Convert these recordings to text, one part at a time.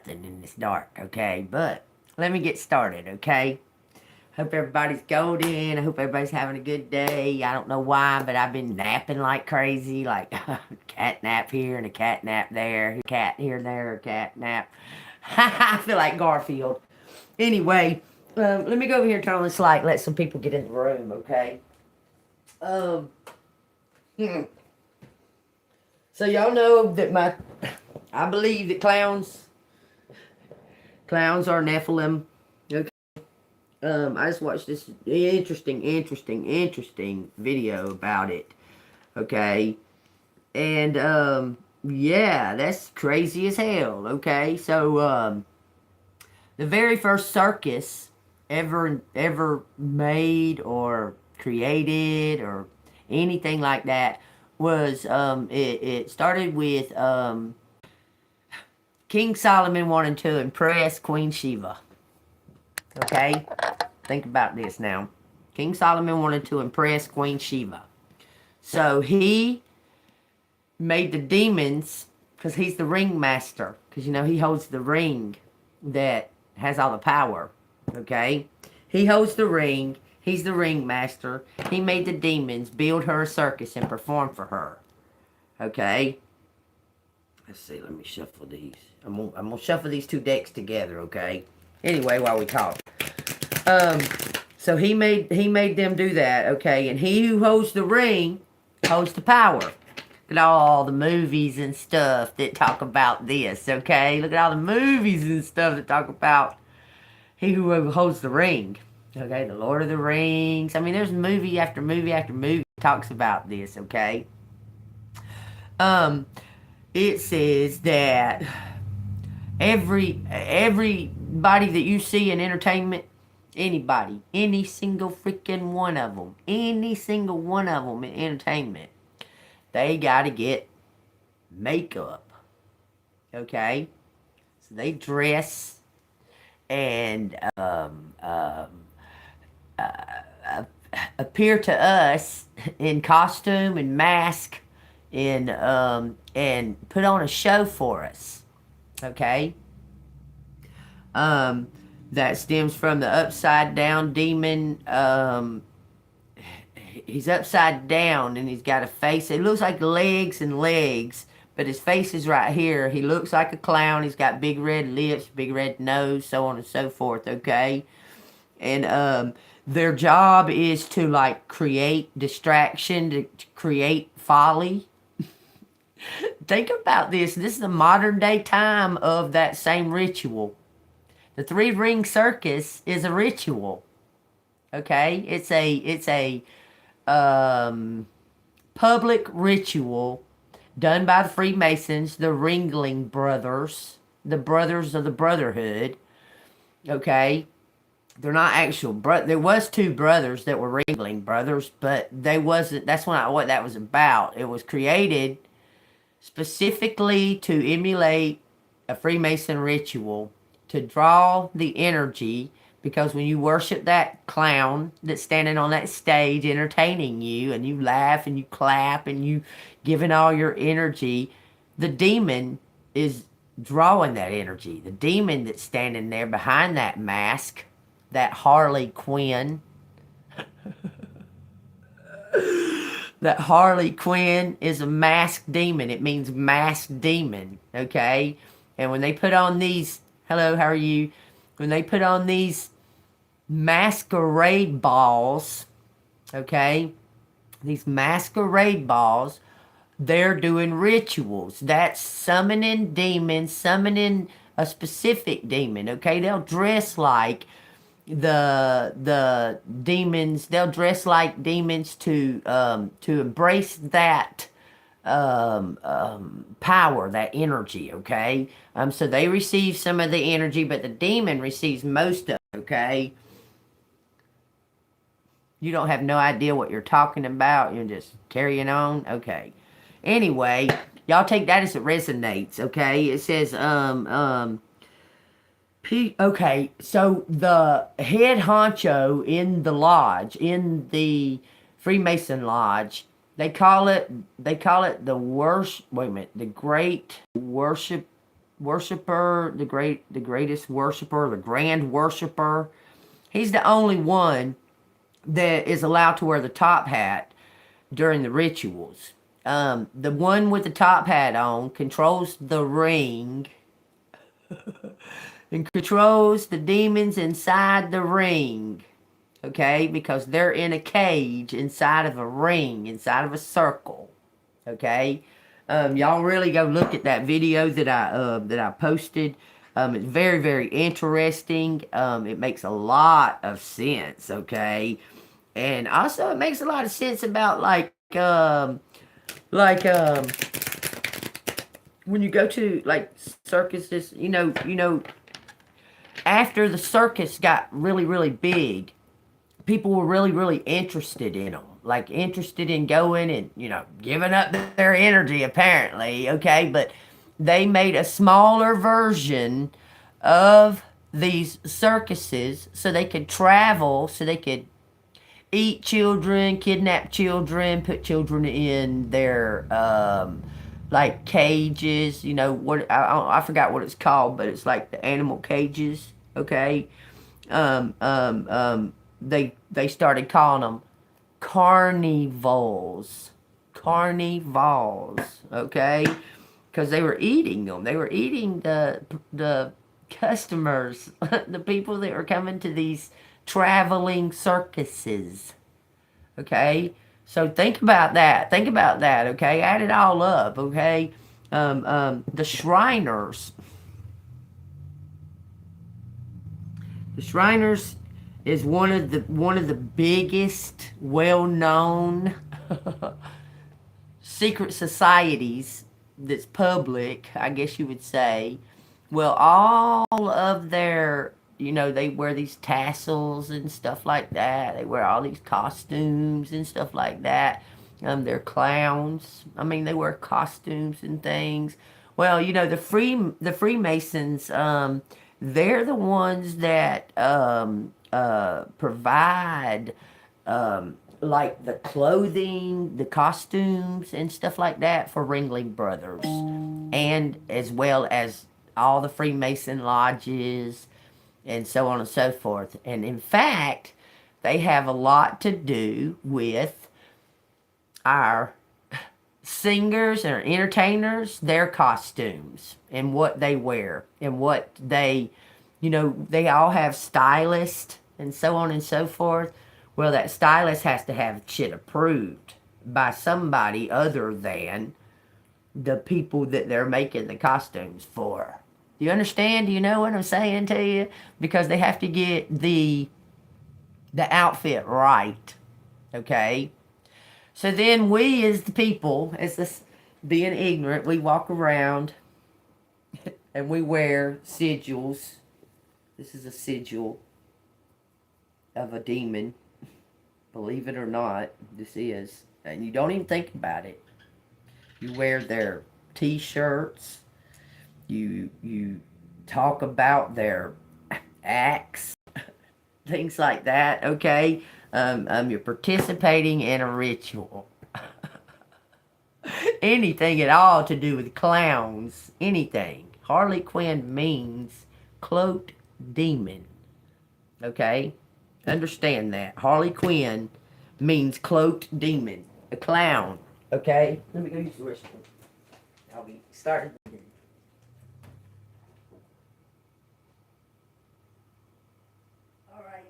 nothing in this dark, okay? But let me get started, okay? Hope everybody's golden. I hope everybody's having a good day. I don't know why, but I've been napping like crazy, like cat nap here and a cat nap there, cat here and there, cat nap. I feel like Garfield. Anyway, let me go over here and turn on this light and let some people get in the room, okay? Um, hmm. So y'all know that I believe that clowns are Nephilim. Okay. I just watched this interesting video about it. Okay. And, yeah, that's crazy as hell. Okay. So, the very first circus ever made or created or anything like that was, it started with, King Solomon wanted to impress Queen Sheba. Okay? Think about this now. King Solomon wanted to impress Queen Sheba. So he made the demons, because he's the ringmaster. Because, you know, he holds the ring that has all the power. Okay? He holds the ring. He's the ringmaster. He made the demons build her a circus and perform for her. Okay? Let's see. Let me shuffle these. I'm gonna shuffle these two decks together, okay? Anyway, while we talk. So he made them do that, okay? And he who holds the ring holds the power. Look at all the movies and stuff that talk about this, okay? Look at all the movies and stuff that talk about he who holds the ring. Okay, the Lord of the Rings. I mean, there's movie after movie after movie that talks about this, okay? It says that everybody that you see in entertainment, anybody, any single freaking one of them, any single one of them in entertainment, they got to get makeup, okay? So they dress and appear to us in costume and mask and put on a show for us, okay? That stems from the upside down demon. He's upside down and he's got a face. It looks like legs and legs, but his face is right here. He looks like a clown. He's got big red lips, big red nose, so on and so forth, okay? And their job is to, like, create distraction, to create folly. Think about this. This is the modern day time of that same ritual. The three ring circus is a ritual. Okay? It's a public ritual done by the Freemasons, the Ringling Brothers, the brothers of the Brotherhood. Okay? They're not actual there was two brothers that were Ringling Brothers, but that's not what that was about. It was created specifically to emulate a Freemason ritual, to draw the energy, because when you worship that clown that's standing on that stage entertaining you, and you laugh and you clap and you giving all your energy, the demon is drawing that energy. The demon that's standing there behind that mask, that Harley Quinn, that Harley Quinn is a masked demon. It means masked demon, okay? And when they put on these, hello, how are you? When they put on these masquerade balls, okay? These masquerade balls, they're doing rituals. That's summoning demons, summoning a specific demon, okay? They'll dress like the demons. They'll dress like demons to embrace that power, that energy, okay? So they receive some of the energy, but the demon receives most of it, okay? You don't have no idea what you're talking about. You're just carrying on, okay? Anyway, y'all take that as it resonates, okay? It says, okay, so the head honcho in the lodge, in the Freemason lodge, they call it the great worship worshiper, the greatest worshiper, the grand worshiper. He's the only one that is allowed to wear the top hat during the rituals. The one with the top hat on controls the ring and controls the demons inside the ring. Okay, because they're in a cage inside of a ring, inside of a circle. Okay, y'all really go look at that video that I posted. It's very, very interesting. It makes a lot of sense. Okay, and also it makes a lot of sense about when you go to like circuses. After the circus got really, really big, people were really, really interested in them. Like, interested in going and, giving up their energy, apparently, okay? But they made a smaller version of these circuses so they could travel, so they could eat children, kidnap children, put children in their, like, cages, I forgot what it's called, but it's like the animal cages, okay? They started calling them carnivals, okay? Because they were eating them. They were eating the customers, the people that were coming to these traveling circuses, okay? So think about that, okay? Add it all up, okay? The Shriners is one of the biggest, well-known secret societies that's public, I guess you would say. Well, all of their, they wear these tassels and stuff like that. They wear all these costumes and stuff like that. They're clowns. I mean, they wear costumes and things. Well, the Freemasons, they're the ones that provide like the clothing, the costumes, and stuff like that for Ringling Brothers, and as well as all the Freemason lodges and so on and so forth. And in fact, they have a lot to do with our singers and entertainers, their costumes and what they wear and what they, they all have stylists and so on and so forth. Well, that stylist has to have shit approved by somebody other than the people that they're making the costumes for. Do you understand? Do you know what I'm saying to you? Because they have to get the outfit right, okay? So then we, as the people, as this being ignorant, we walk around and we wear sigils. This is a sigil of a demon. Believe it or not, this is. And you don't even think about it. You wear their t-shirts. You talk about their acts. Things like that, okay? You're participating in a ritual. Anything at all to do with clowns. Anything. Harley Quinn means cloaked demon. Okay? Understand that. Harley Quinn means cloaked demon. A clown. Okay? Let me go use the restroom. I'll be starting. Alright.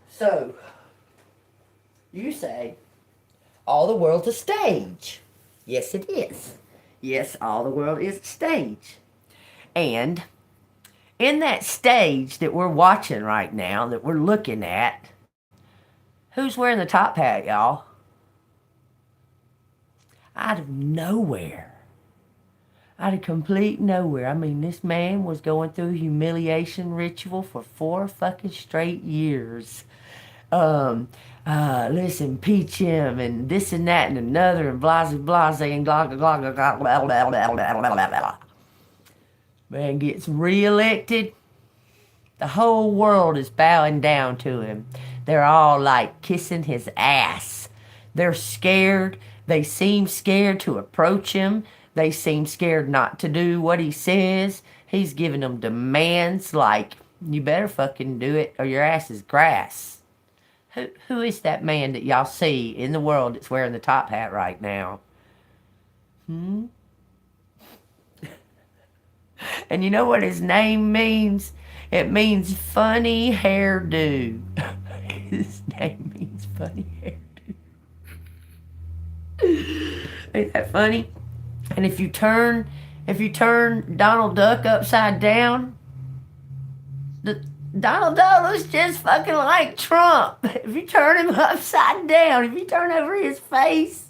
So, you say, all the world's a stage. Yes, it is. Yes, all the world is a stage. And in that stage that we're watching right now, that we're looking at, who's wearing the top hat, y'all? Out of nowhere. Out of complete nowhere. I mean, this man was going through humiliation ritual for 4 fucking straight years. Listen, peach him and this and that and another and blase blase and blah blah blah blah blah blah blah blah blah blah. Man gets reelected. The whole world is bowing down to him. They're all like kissing his ass. They're scared. They seem scared to approach him. They seem scared not to do what he says. He's giving them demands like, you better fucking do it or your ass is grass. Who is that man that y'all see in the world that's wearing the top hat right now? And you know what his name means? It means funny hairdo. His name means funny hairdo. Ain't that funny? And if you turn Donald Duck upside down, Donald Duck looks just fucking like Trump. If you turn him upside down, if you turn over his face,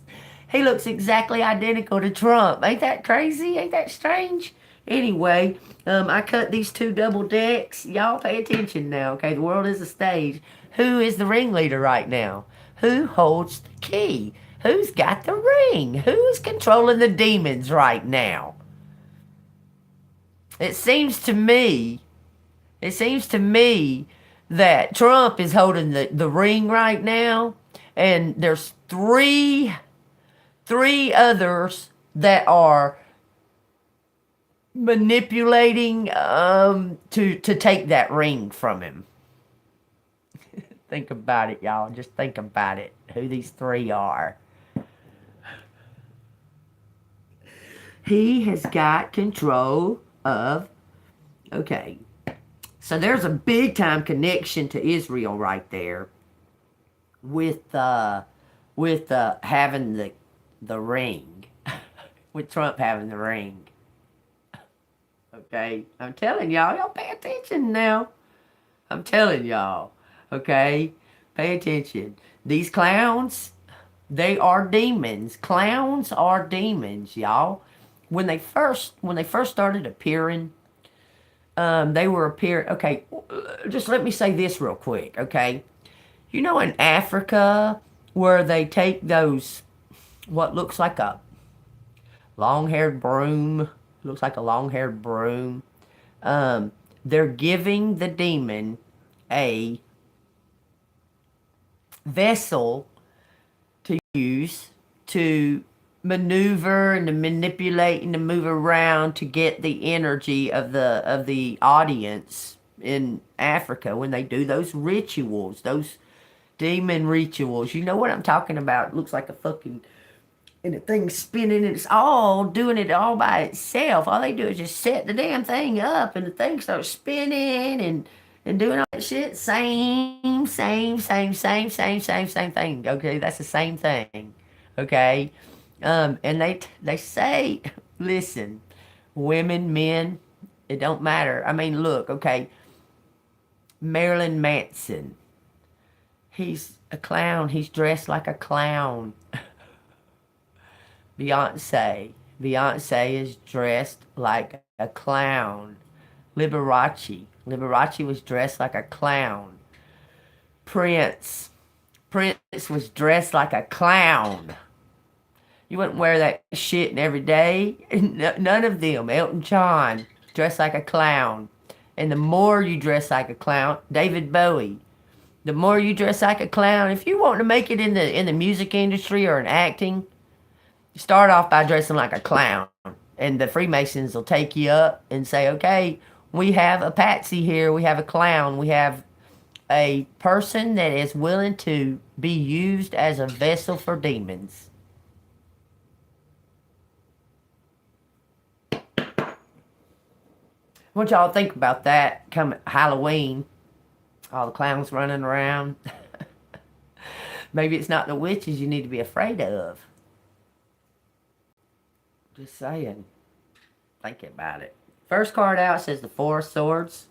he looks exactly identical to Trump. Ain't that crazy? Ain't that strange? Anyway, I cut these 2 double decks. Y'all pay attention now, okay? The world is a stage. Who is the ringleader right now? Who holds the key? Who's got the ring? Who's controlling the demons right now? It seems to me that Trump is holding the ring right now, and there's three others that are manipulating to take that ring from him. Think about it, y'all. Just think about it. Who these 3 are. He has got control of. Okay. So there's a big time connection to Israel right there with having the ring. With Trump having the ring. Okay, I'm telling y'all pay attention now. I'm telling y'all, okay, pay attention. These clowns, they are demons. Clowns are demons, y'all. When they first started appearing, they were appearing. Okay, just let me say this real quick, okay? You know, in Africa, where they take those, what looks like a long-haired broom. Looks like a long-haired broom. They're giving the demon a vessel to use to maneuver and to manipulate and to move around to get the energy of the audience in Africa when they do those rituals, those demon rituals. You know what I'm talking about? It looks like a fucking... and the thing's spinning, and it's all doing it all by itself. All they do is just set the damn thing up, and the thing starts spinning and doing all that shit. Same thing. Okay, that's the same thing. Okay, and they say, listen, women, men, it don't matter. I mean, look, okay, Marilyn Manson. He's a clown. He's dressed like a clown. Beyonce is dressed like a clown. Liberace was dressed like a clown. Prince was dressed like a clown. You wouldn't wear that shit every day. None of them. Elton John dressed like a clown. And the more you dress like a clown, David Bowie, the more you dress like a clown, if you want to make it in the music industry or in acting, start off by dressing like a clown, and the Freemasons will take you up and say, okay, we have a patsy here, we have a clown, we have a person that is willing to be used as a vessel for demons. I want y'all to think about that come Halloween, all the clowns running around. Maybe it's not the witches you need to be afraid of. Just saying. Think about it. First card out says the 4 of Swords.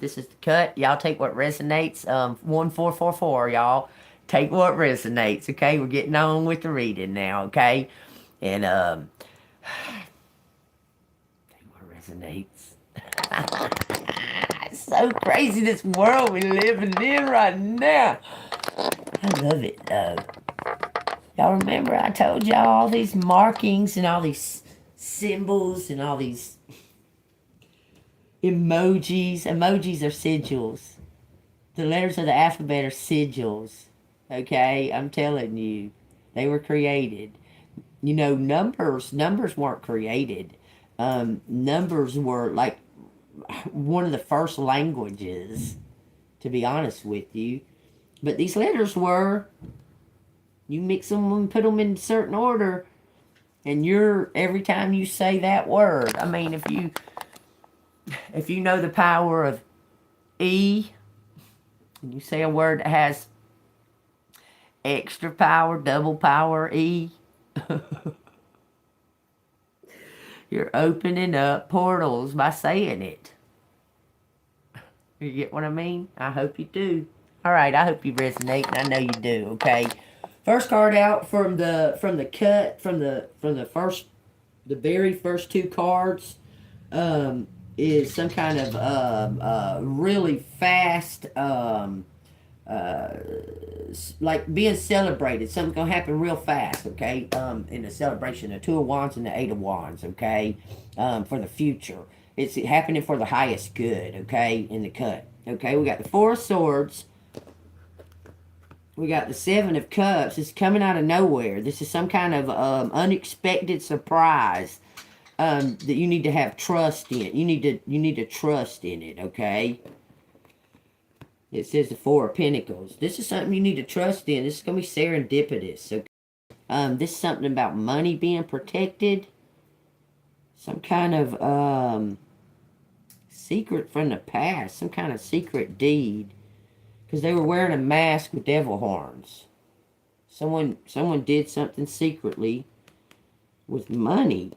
This is the cut. Y'all take what resonates. 1444, y'all. Take what resonates, okay? We're getting on with the reading now, okay? And, take what resonates. It's so crazy, this world we're living in right now. I love it, though. Y'all remember I told y'all all these markings and all these symbols and all these Emojis. Emojis are sigils. The letters of the alphabet are sigils. Okay, I'm telling you, they were created. You know, numbers weren't created. Numbers were like one of the first languages, to be honest with you. But these letters were, you mix them and put them in certain order, and you're, every time you say that word, I mean, if you know the power of E, and you say a word that has extra power, double power, E, you're opening up portals by saying it. You get what I mean? I hope you do. All right, I hope you resonate, and I know you do. Okay. First card out from the cut from the first, the very first two cards, is some kind of really fast, like being celebrated. Something's gonna happen real fast. Okay. In the celebration, the Two of Wands and the Eight of Wands. Okay. For the future, it's happening for the highest good. Okay. In the cut. Okay. We got the Four of Swords. We got the Seven of Cups. It's coming out of nowhere. This is some kind of unexpected surprise that you need to have trust in. You need to trust in it, okay? It says the Four of Pentacles. This is something you need to trust in. This is going to be serendipitous, okay? This is something about money being protected. Some kind of secret from the past. Some kind of secret deed. Because they were wearing a mask with devil horns. Someone did something secretly with money.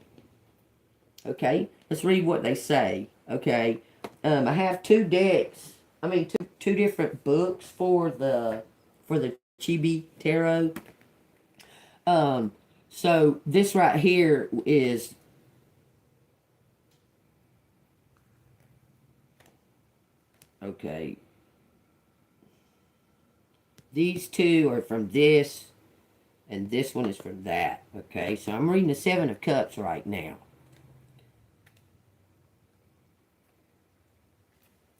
Okay, let's read what they say. Okay, I have two decks. I mean, two different books for the 2chibi tarot. So this right here is, okay. These two are from this, and this one is from that. Okay, so I'm reading the Seven of Cups right now.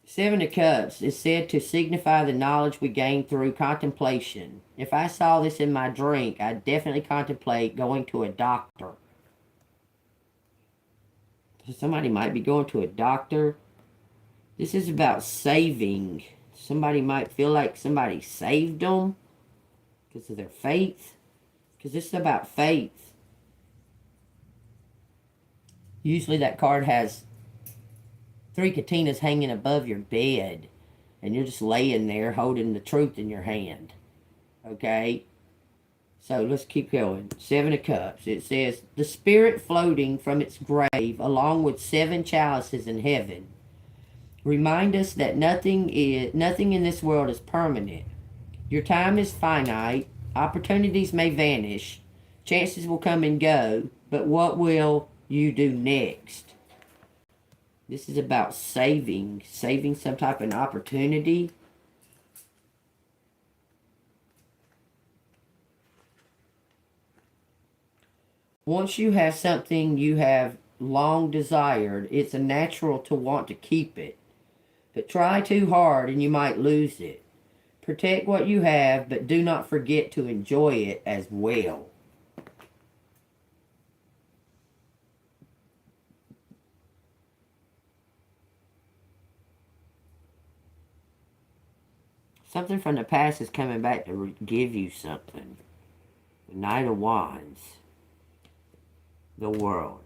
Seven of Cups is said to signify the knowledge we gain through contemplation. If I saw this in my drink, I'd definitely contemplate going to a doctor. So somebody might be going to a doctor. This is about saving. Somebody might feel like somebody saved them because of their faith. Because this is about faith. Usually that card has three katinas hanging above your bed. And you're just laying there holding the truth in your hand. Okay? So let's keep going. Seven of Cups. It says, the spirit floating from its grave along with seven chalices in heaven remind us that nothing in this world is permanent. Your time is finite. Opportunities may vanish. Chances will come and go. But what will you do next? This is about saving some type of opportunity. Once you have something you have long desired, it's a natural to want to keep it. But try too hard and you might lose it. Protect what you have, but do not forget to enjoy it as well. Something from the past is coming back to give you something. The Knight of Wands. The World.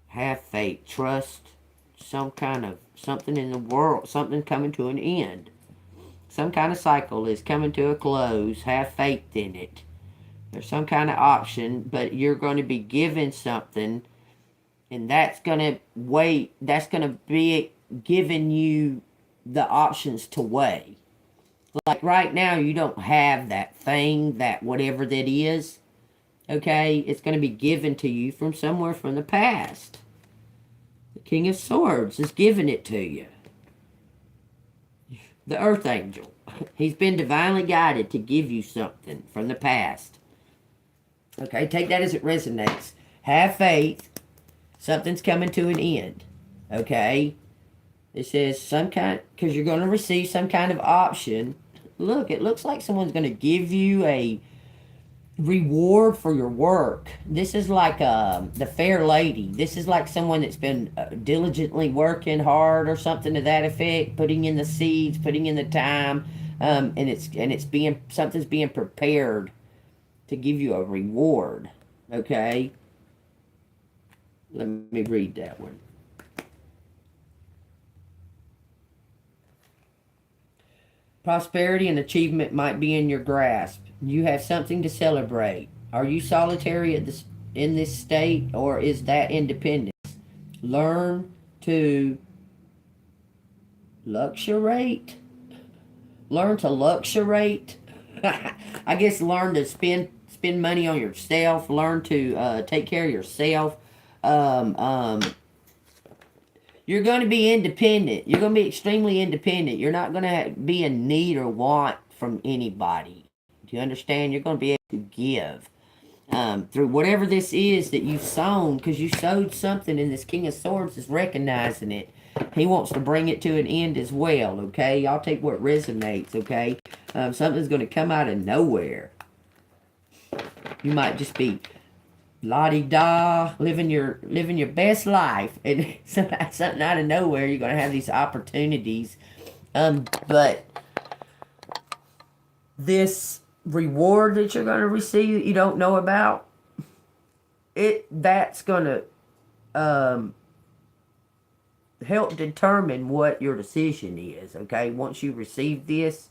Have faith. Trust. Something in the world. Something coming to an end. Some kind of cycle is coming to a close. Have faith in it. There's some kind of option, but you're going to be given something, and that's going to wait. That's going to be giving you the options to weigh. Like right now, you don't have that thing, that whatever that is. Okay? It's going to be given to you from somewhere from the past. The King of Swords is giving it to you. The Earth Angel. He's been divinely guided to give you something from the past. Okay? Take that as it resonates. Have faith. Something's coming to an end. Okay? It says some kind, because you're going to receive some kind of option. Look, it looks like someone's going to give you a reward for your work. This is like the fair lady. This is like someone that's been diligently working hard or something to that effect, putting in the seeds, putting in the time, and it's being, something's being prepared to give you a reward. Okay, let me read that one. Prosperity and achievement might be in your grasp. You have something to celebrate. Are you solitary in this state, or is that independence? Learn to luxuriate. Learn to luxuriate. I guess learn to spend money on yourself. Learn to take care of yourself. You're going to be independent. You're going to be extremely independent. You're not going to be in need or want from anybody. Do you understand? You're going to be able to give through whatever this is that you've sown, because you sowed something, and this King of Swords is recognizing it. He wants to bring it to an end as well, okay? Y'all take what resonates, okay? Something's going to come out of nowhere. You might just be la-di-da, living your best life, and something out of nowhere, you're going to have these opportunities. But this reward that you're going to receive that you don't know about, that's going to help determine what your decision is, okay? Once you receive this,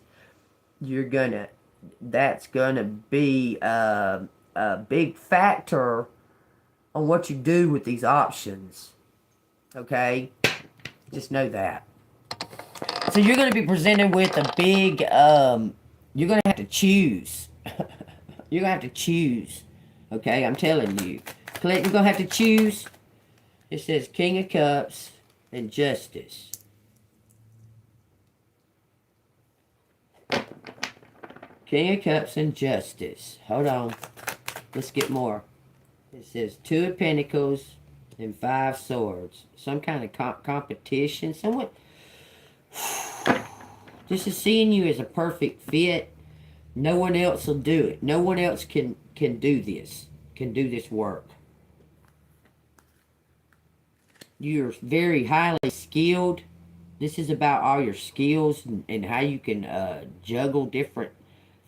that's gonna be a big factor on what you do with these options, okay? Just know that. So you're gonna be presented with a big, you're gonna have to choose. You're gonna have to choose, okay? I'm telling you. You're gonna have to choose. It says King of Cups and Justice. King of Cups and Justice. Hold on. Let's get more. It says 2 of Pentacles and 5 Swords. Some kind of competition. Somewhat. This is seeing you as a perfect fit. No one else will do it. No one else can do this. Can do this work. You're very highly skilled. This is about all your skills and how you can juggle different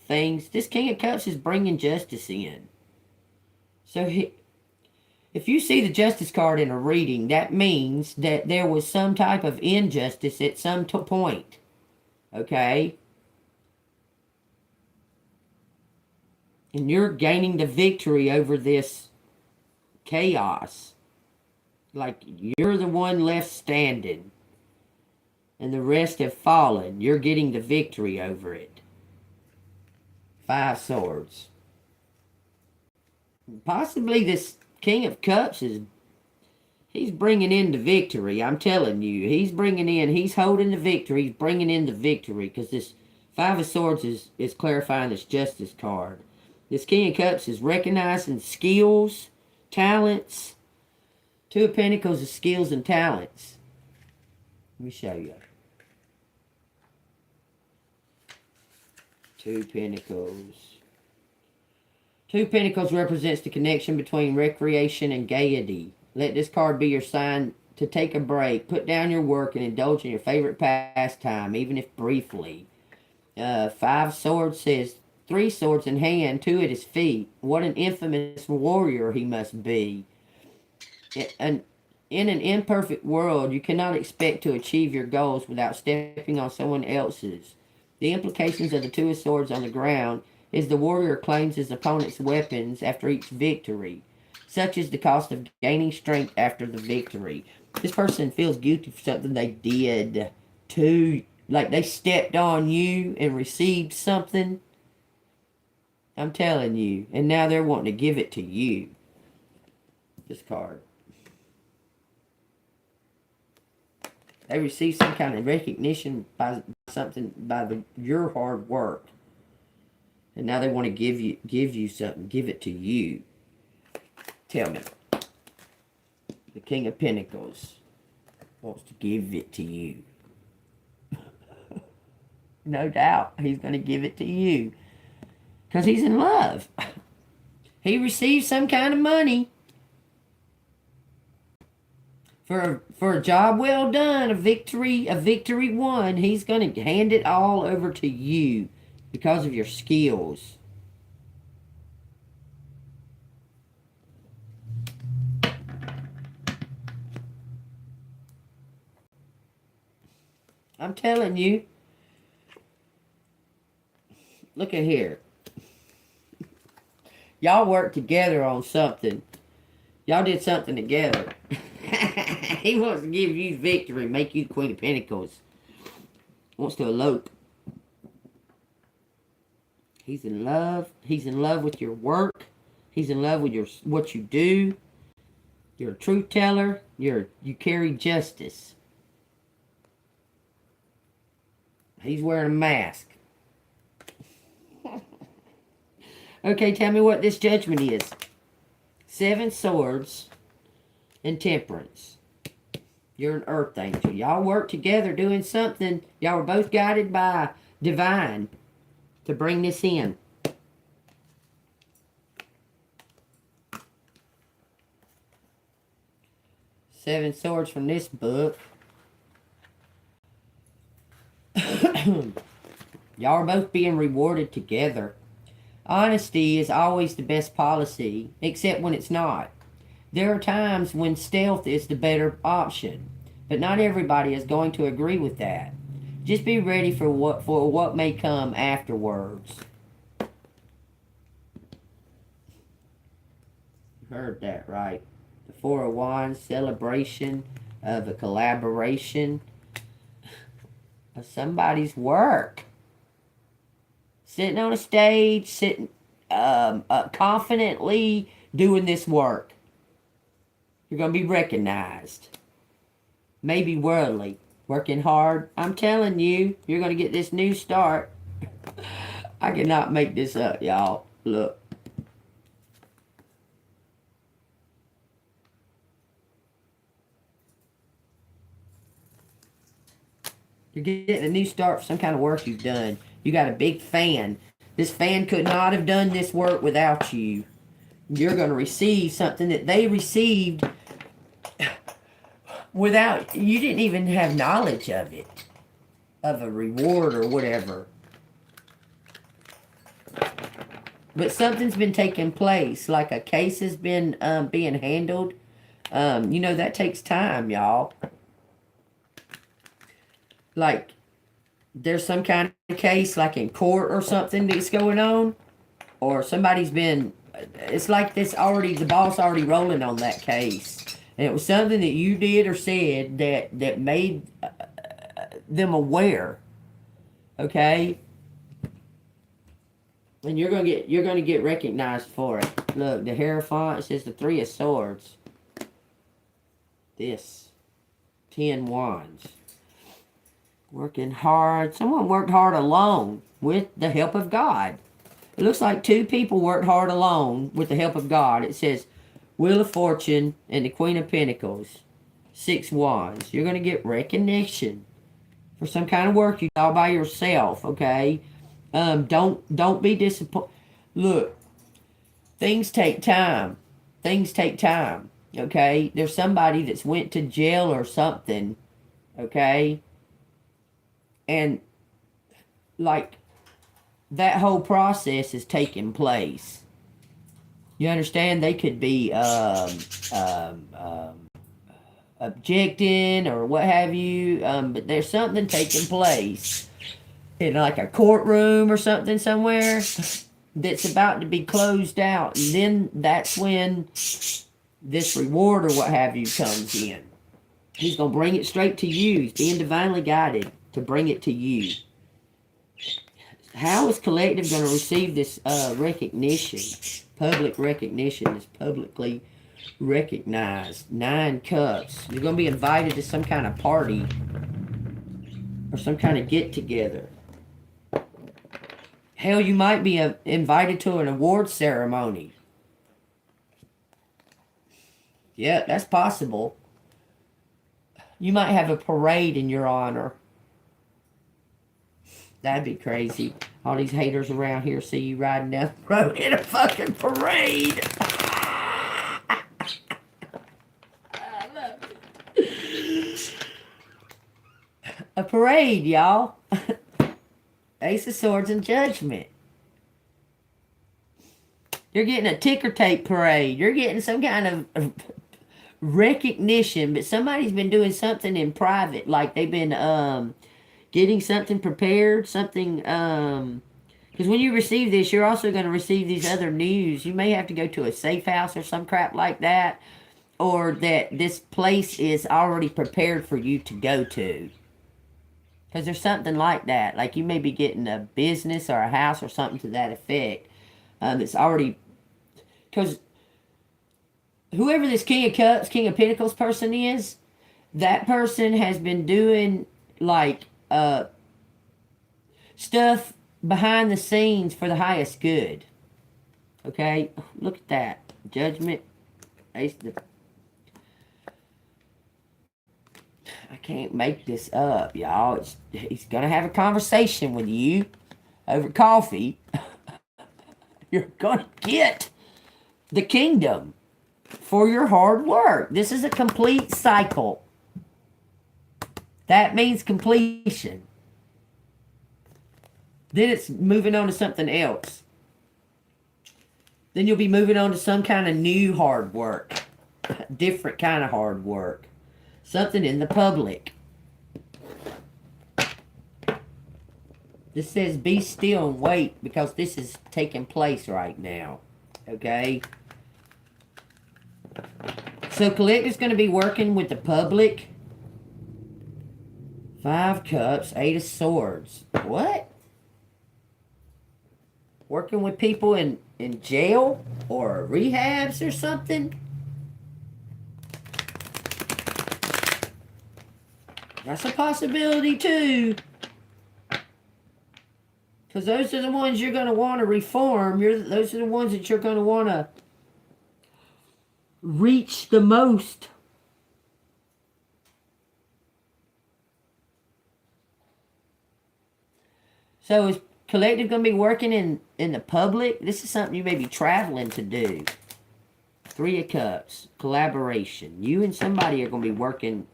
things. This King of Cups is bringing justice in. So if you see the Justice card in a reading, that means that there was some type of injustice at some point. Okay? And you're gaining the victory over this chaos. Like, you're the one left standing. And the rest have fallen. You're getting the victory over it. 5 Swords. Possibly this King of Cups he's bringing in the victory. I'm telling you. He's holding the victory. He's bringing in the victory. Because this 5 of Swords is clarifying this Justice card. This King of Cups is recognizing skills, talents. 2 of Pentacles is skills and talents. Let me show you. 2 Pentacles. 2 Pentacles represents the connection between recreation and gaiety. Let this card be your sign to take a break, put down your work, and indulge in your favorite pastime, even if briefly. 5 Swords says 3 swords in hand, 2 at his feet. What an infamous warrior he must be. In an imperfect world, you cannot expect to achieve your goals without stepping on someone else's. The implications of the 2 of Swords on the ground is the warrior claims his opponent's weapons after each victory. Such is the cost of gaining strength after the victory. This person feels guilty for something they did like they stepped on you and received something. I'm telling you. And now they're wanting to give it to you. This card. They receive some kind of recognition by your hard work. And now they want to give you something, give it to you. Tell me. The King of Pentacles. wants to give it to you. No doubt, he's going to give it to you. Because he's in love. He received some kind of money for a job well done, a victory won. He's going to hand it all over to you because of your skills. I'm telling you. Look at here. Y'all worked together on something. Y'all did something together. He wants to give you victory, make you the Queen of Pentacles. Wants to elope. He's in love. He's in love with your work. He's in love with what you do. You're a truth teller. You carry justice. He's wearing a mask. Okay, tell me what this judgment is. 7 swords and temperance. You're an earth angel. Y'all work together doing something. Y'all were both guided by divine to bring this in. Seven swords from this book. Y'all are both being rewarded together. Honesty is always the best policy, except when it's not. There are times when stealth is the better option, but not everybody is going to agree with that. Just be ready for what may come afterwards. Heard that right. The 4 of Wands, celebration of a collaboration of somebody's work. Sitting on a stage, sitting confidently doing this work. You're going to be recognized. Maybe worldly. Working hard. I'm telling you, you're going to get this new start. I cannot make this up, y'all. Look. You're getting a new start for some kind of work you've done. You got a big fan. This fan could not have done this work without you. You're going to receive something that they received without, you didn't even have knowledge of it, of a reward or whatever. But something's been taking place, like a case has been being handled. You know, that takes time, y'all. Like, there's some kind of case, like in court or something that's going on. Or somebody's been, it's like this already, the ball's already rolling on that case. And it was something that you did or said that made them aware. Okay? And you're gonna get recognized for it. Look, the Hierophant says the 3 of Swords. This 10 Wands. Working hard. Someone worked hard alone with the help of God. It looks like 2 people worked hard alone with the help of God. It says Wheel of Fortune and the Queen of Pentacles. 6 Wands. You're going to get recognition for some kind of work you do all by yourself, okay? Don't be disappointed. Look, things take time. Things take time, okay? There's somebody that's went to jail or something, okay? And, like, that whole process is taking place. You understand? They could be objecting or what have you, but there's something taking place in like a courtroom or something somewhere that's about to be closed out. And then that's when this reward or what have you comes in. He's going to bring it straight to you. He's being divinely guided to bring it to you. How is collective going to receive this recognition? Public recognition is publicly recognized. 9 Cups. You're going to be invited to some kind of party or some kind of get-together. Hell, you might be invited to an award ceremony. Yeah, that's possible. You might have a parade in your honor. That'd be crazy. All these haters around here see you riding down the road in a fucking parade. I love it. A parade, y'all. Ace of Swords and Judgment. You're getting a ticker tape parade. You're getting some kind of recognition, but somebody's been doing something in private, like they've been getting something prepared, something because when you receive this, you're also going to receive these other news. You may have to go to a safe house or some crap like that, or that this place is already prepared for you to go to. Because there's something like that. Like you may be getting a business or a house or something to that effect. It's already... Because whoever this King of Cups, King of Pentacles person is, that person has been doing, like, stuff behind the scenes for the highest good. Okay? Look at that. Judgment. Ace of... I can't make this up, y'all. He's going to have a conversation with you over coffee. You're going to get the kingdom for your hard work. This is a complete cycle. That means completion. Then it's moving on to something else. Then you'll be moving on to some kind of new hard work. Different kind of hard work. Something in the public. This says be still and wait because this is taking place right now. Okay? So Collective's going to be working with the public. 5 Cups, 8 of Swords. What? Working with people in jail or rehabs or something? That's a possibility too. Because those are the ones you're going to want to reform. Those are the ones that you're going to want to reach the most. So is Collective going to be working in the public? This is something you may be traveling to do. 3 of Cups. Collaboration. You and somebody are going to be working...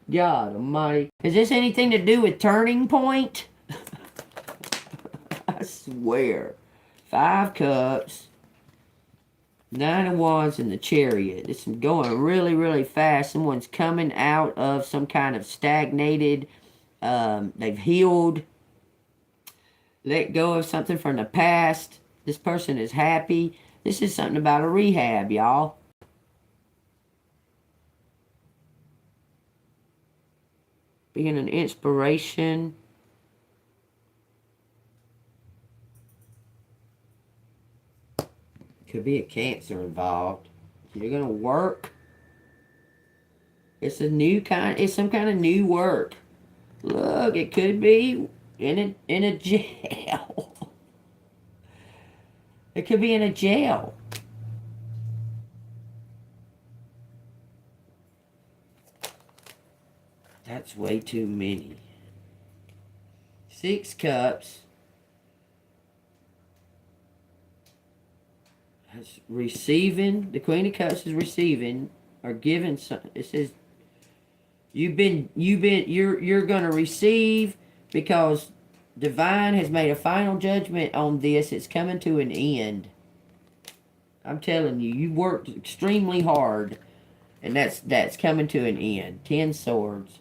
God almighty. Is this anything to do with Turning Point? I swear. 5 Cups. 9 of Wands and the Chariot. This is going really, really fast. Someone's coming out of some kind of stagnated... they've healed. Let go of something from the past. This person is happy. This is something about a rehab, y'all. Being an inspiration. Could be a Cancer involved. You're going to work. It's a new kind. It's some kind of new work. Look, it could be in a jail. It could be in a jail. That's way too many. 6 Cups. That's receiving. The Queen of Cups is receiving or giving something. It says you're gonna receive because Divine has made a final judgment on this. It's coming to an end. I'm telling you, you worked extremely hard, and that's coming to an end. 10 Swords.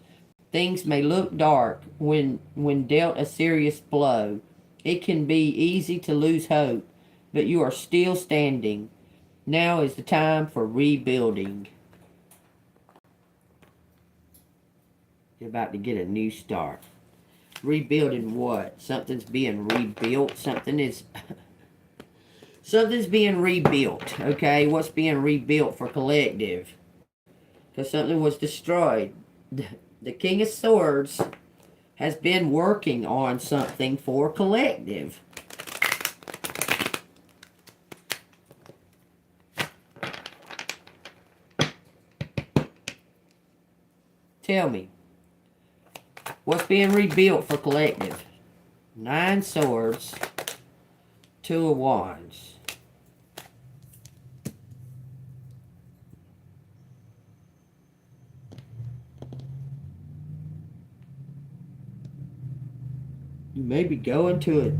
Things may look dark when dealt a serious blow. It can be easy to lose hope, but you are still standing. Now is the time for rebuilding. You're about to get a new start. Rebuilding what? Something's being rebuilt. Something's being rebuilt. Okay, what's being rebuilt for Collective? Because something was destroyed. The King of Swords has been working on something for Collective. Tell me. What's being rebuilt for collective? 9 swords. 2 of wands. You may be going to it.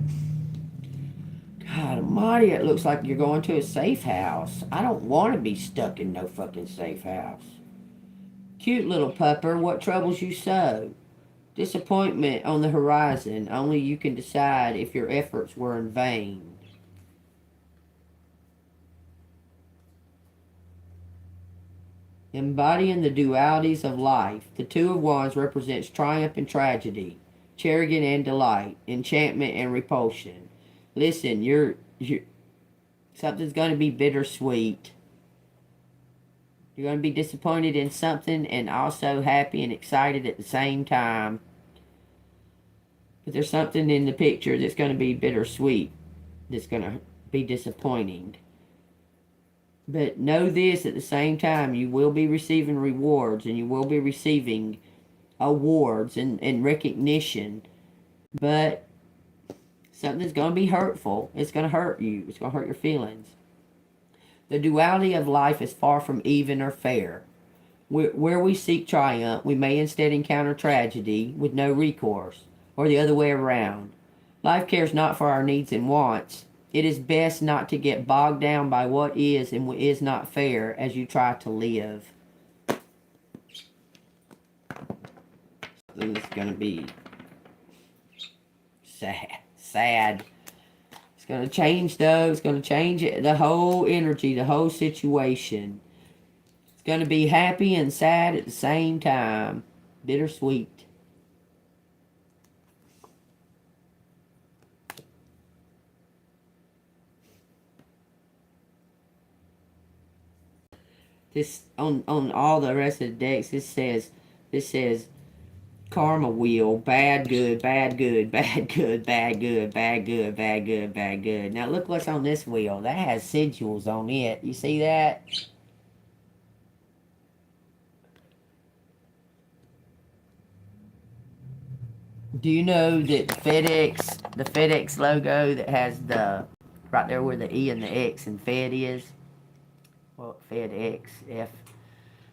God almighty, it looks like you're going to a safe house. I don't want to be stuck in no fucking safe house. Cute little pupper, what troubles you so? Disappointment on the horizon. Only you can decide if your efforts were in vain. Embodying the dualities of life. The 2 of wands represents triumph and tragedy, chagrin and delight, enchantment and repulsion. Listen, you're something's going to be bittersweet. You're going to be disappointed in something and also happy and excited at the same time. But there's something in the picture that's going to be bittersweet. That's going to be disappointing. But know this, at the same time, you will be receiving rewards and you will be receiving awards and recognition. But something's going to be hurtful. It's going to hurt you. It's going to hurt your feelings. The duality of life is far from even or fair. Where we seek triumph, we may instead encounter tragedy with no recourse, or the other way around. Life cares not for our needs and wants. It is best not to get bogged down by what is and what is not fair as you try to live. Something's going to be sad. It's going to change, though. It's going to change the whole energy, the whole situation. It's going to be happy and sad at the same time. Bittersweet. This on all the rest of the decks, this says karma wheel, bad, good, bad, good, bad, good, bad, good, bad, good, bad, good, bad, good. Now look what's on this wheel. That has sigils on it. You see that? Do you know that the FedEx logo that has the right there where the E and the X and Fed is? Well, FedEx, F,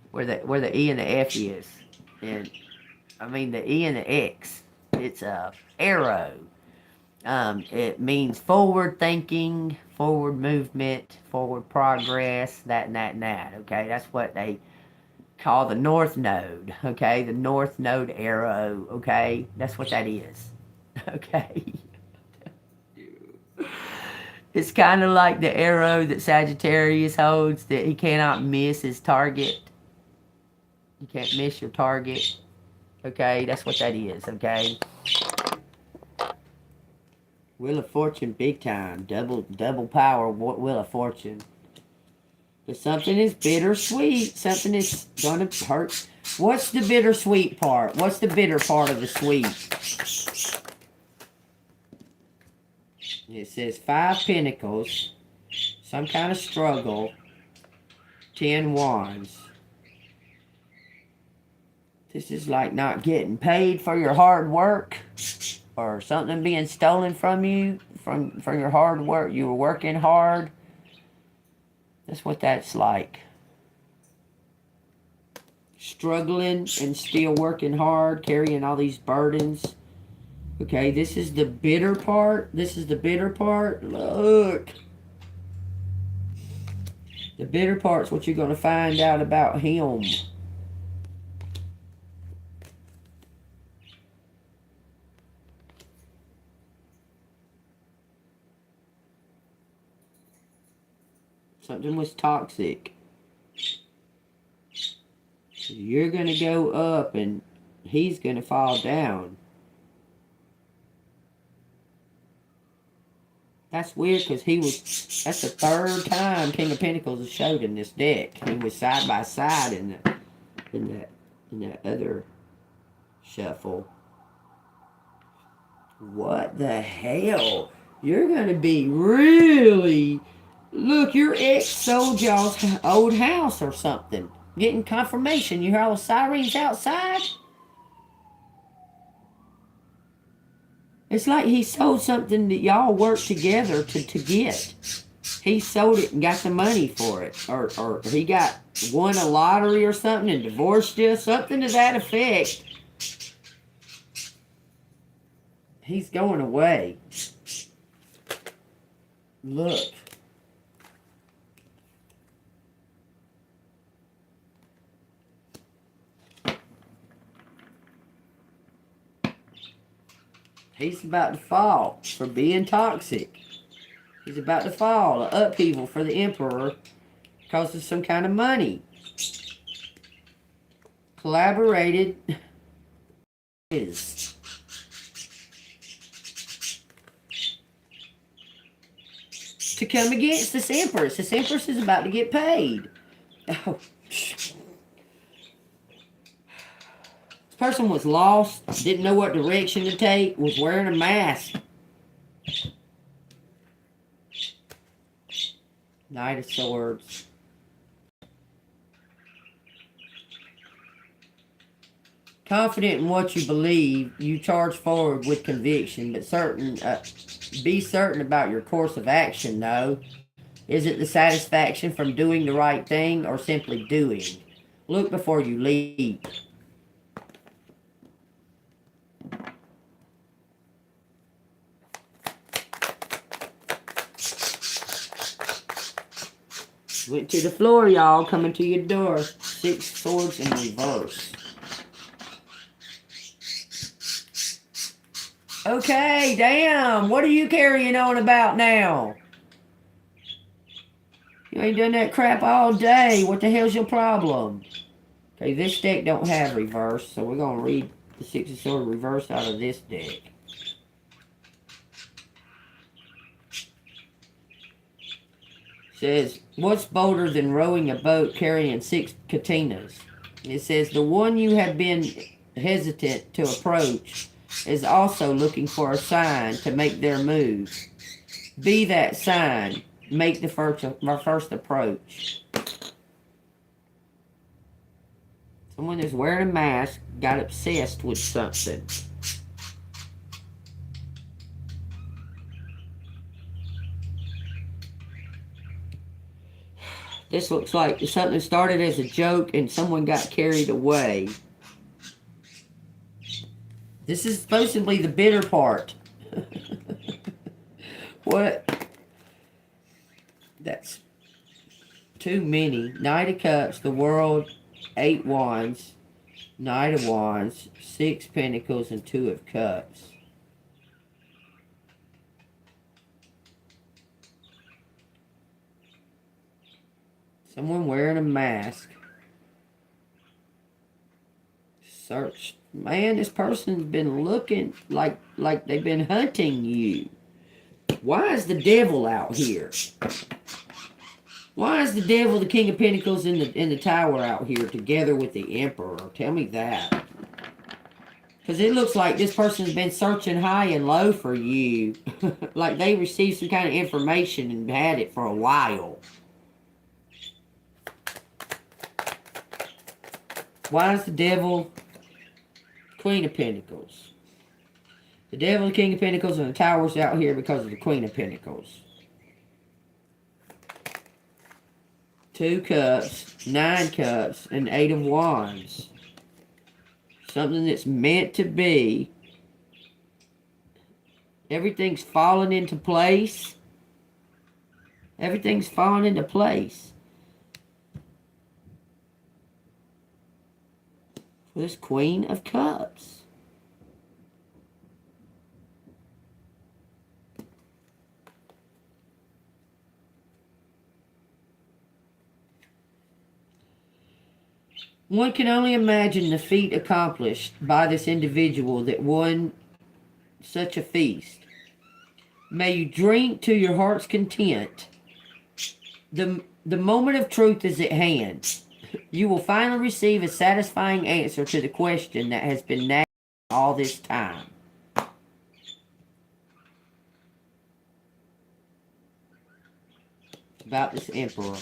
where the E and the F is, and I mean the E and the X, it's a arrow. It means forward thinking, forward movement, forward progress, that and that and that. Okay, that's what they call the North Node. Okay, the North Node arrow. Okay, that's what that is. Okay. It's kind of like the arrow that Sagittarius holds, that he cannot miss his target. You can't miss your target. Okay, that's what that is, okay? Wheel of Fortune, big time. Double power, Wheel of Fortune. But something is bittersweet. Something is gonna hurt. What's the bittersweet part? What's the bitter part of the sweet? It says 5 pentacles, some kind of struggle, 10 wands. This is like not getting paid for your hard work, or something being stolen from you, from your hard work. You were working hard. That's what that's like. Struggling and still working hard, carrying all these burdens. Okay, this is the bitter part. This is the bitter part. Look. The bitter part's what you're going to find out about him. Something was toxic. You're going to go up and he's going to fall down. That's weird because that's the 3rd time King of Pentacles has showed in this deck. He was side by side in that other shuffle. What the hell? You're going to be really... Look, your ex sold y'all's old house or something. getting confirmation. You hear all the sirens outside? It's like he sold something that y'all worked together to get. He sold it and got the money for it. Or he won a lottery or something and divorced you. Something to that effect. He's going away. Look. He's about to fall for being toxic. He's about to fall. An upheaval for the Emperor because of some kind of money. Collaborated is. To come against this Empress. This Empress is about to get paid. Oh. This person was lost, didn't know what direction to take, was wearing a mask. Knight of Swords. Confident in what you believe, you charge forward with conviction, but be certain about your course of action, though. Is it the satisfaction from doing the right thing or simply doing? Look before you leap. Went to the floor, y'all. Coming to your door. 6 swords in reverse. Okay, damn. What are you carrying on about now? You ain't done that crap all day. What the hell's your problem? Okay, this deck don't have reverse, so we're going to read the 6 of swords reverse out of this deck. Says, what's bolder than rowing a boat carrying 6 katanas? It says, the one you have been hesitant to approach is also looking for a sign to make their move. Be that sign. Make the first approach. Someone that's wearing a mask got obsessed with something. This looks like something that started as a joke and someone got carried away. This is supposedly the bitter part. What? That's too many. Knight of Cups, the World, 8 Wands, Knight of Wands, 6 Pentacles, and 2 of Cups. Someone wearing a mask. Search. Man, this person's been looking like they've been hunting you. Why is the devil out here? Why is the devil, the King of Pentacles, in the tower out here together with the Emperor? Tell me that. Because it looks like this person's been searching high and low for you. Like they received some kind of information and had it for a while. Why is the devil Queen of Pentacles? The devil, the King of Pentacles, and the tower's out here because of the Queen of Pentacles. 2 Cups, 9 Cups, and 8 of Wands. Something that's meant to be. Everything's falling into place. Everything's falling into place. For this Queen of Cups. One can only imagine the feat accomplished by this individual that won such a feast. May you drink to your heart's content. The moment of truth is at hand. You will finally receive a satisfying answer to the question that has been nagging all this time. It's about this Emperor.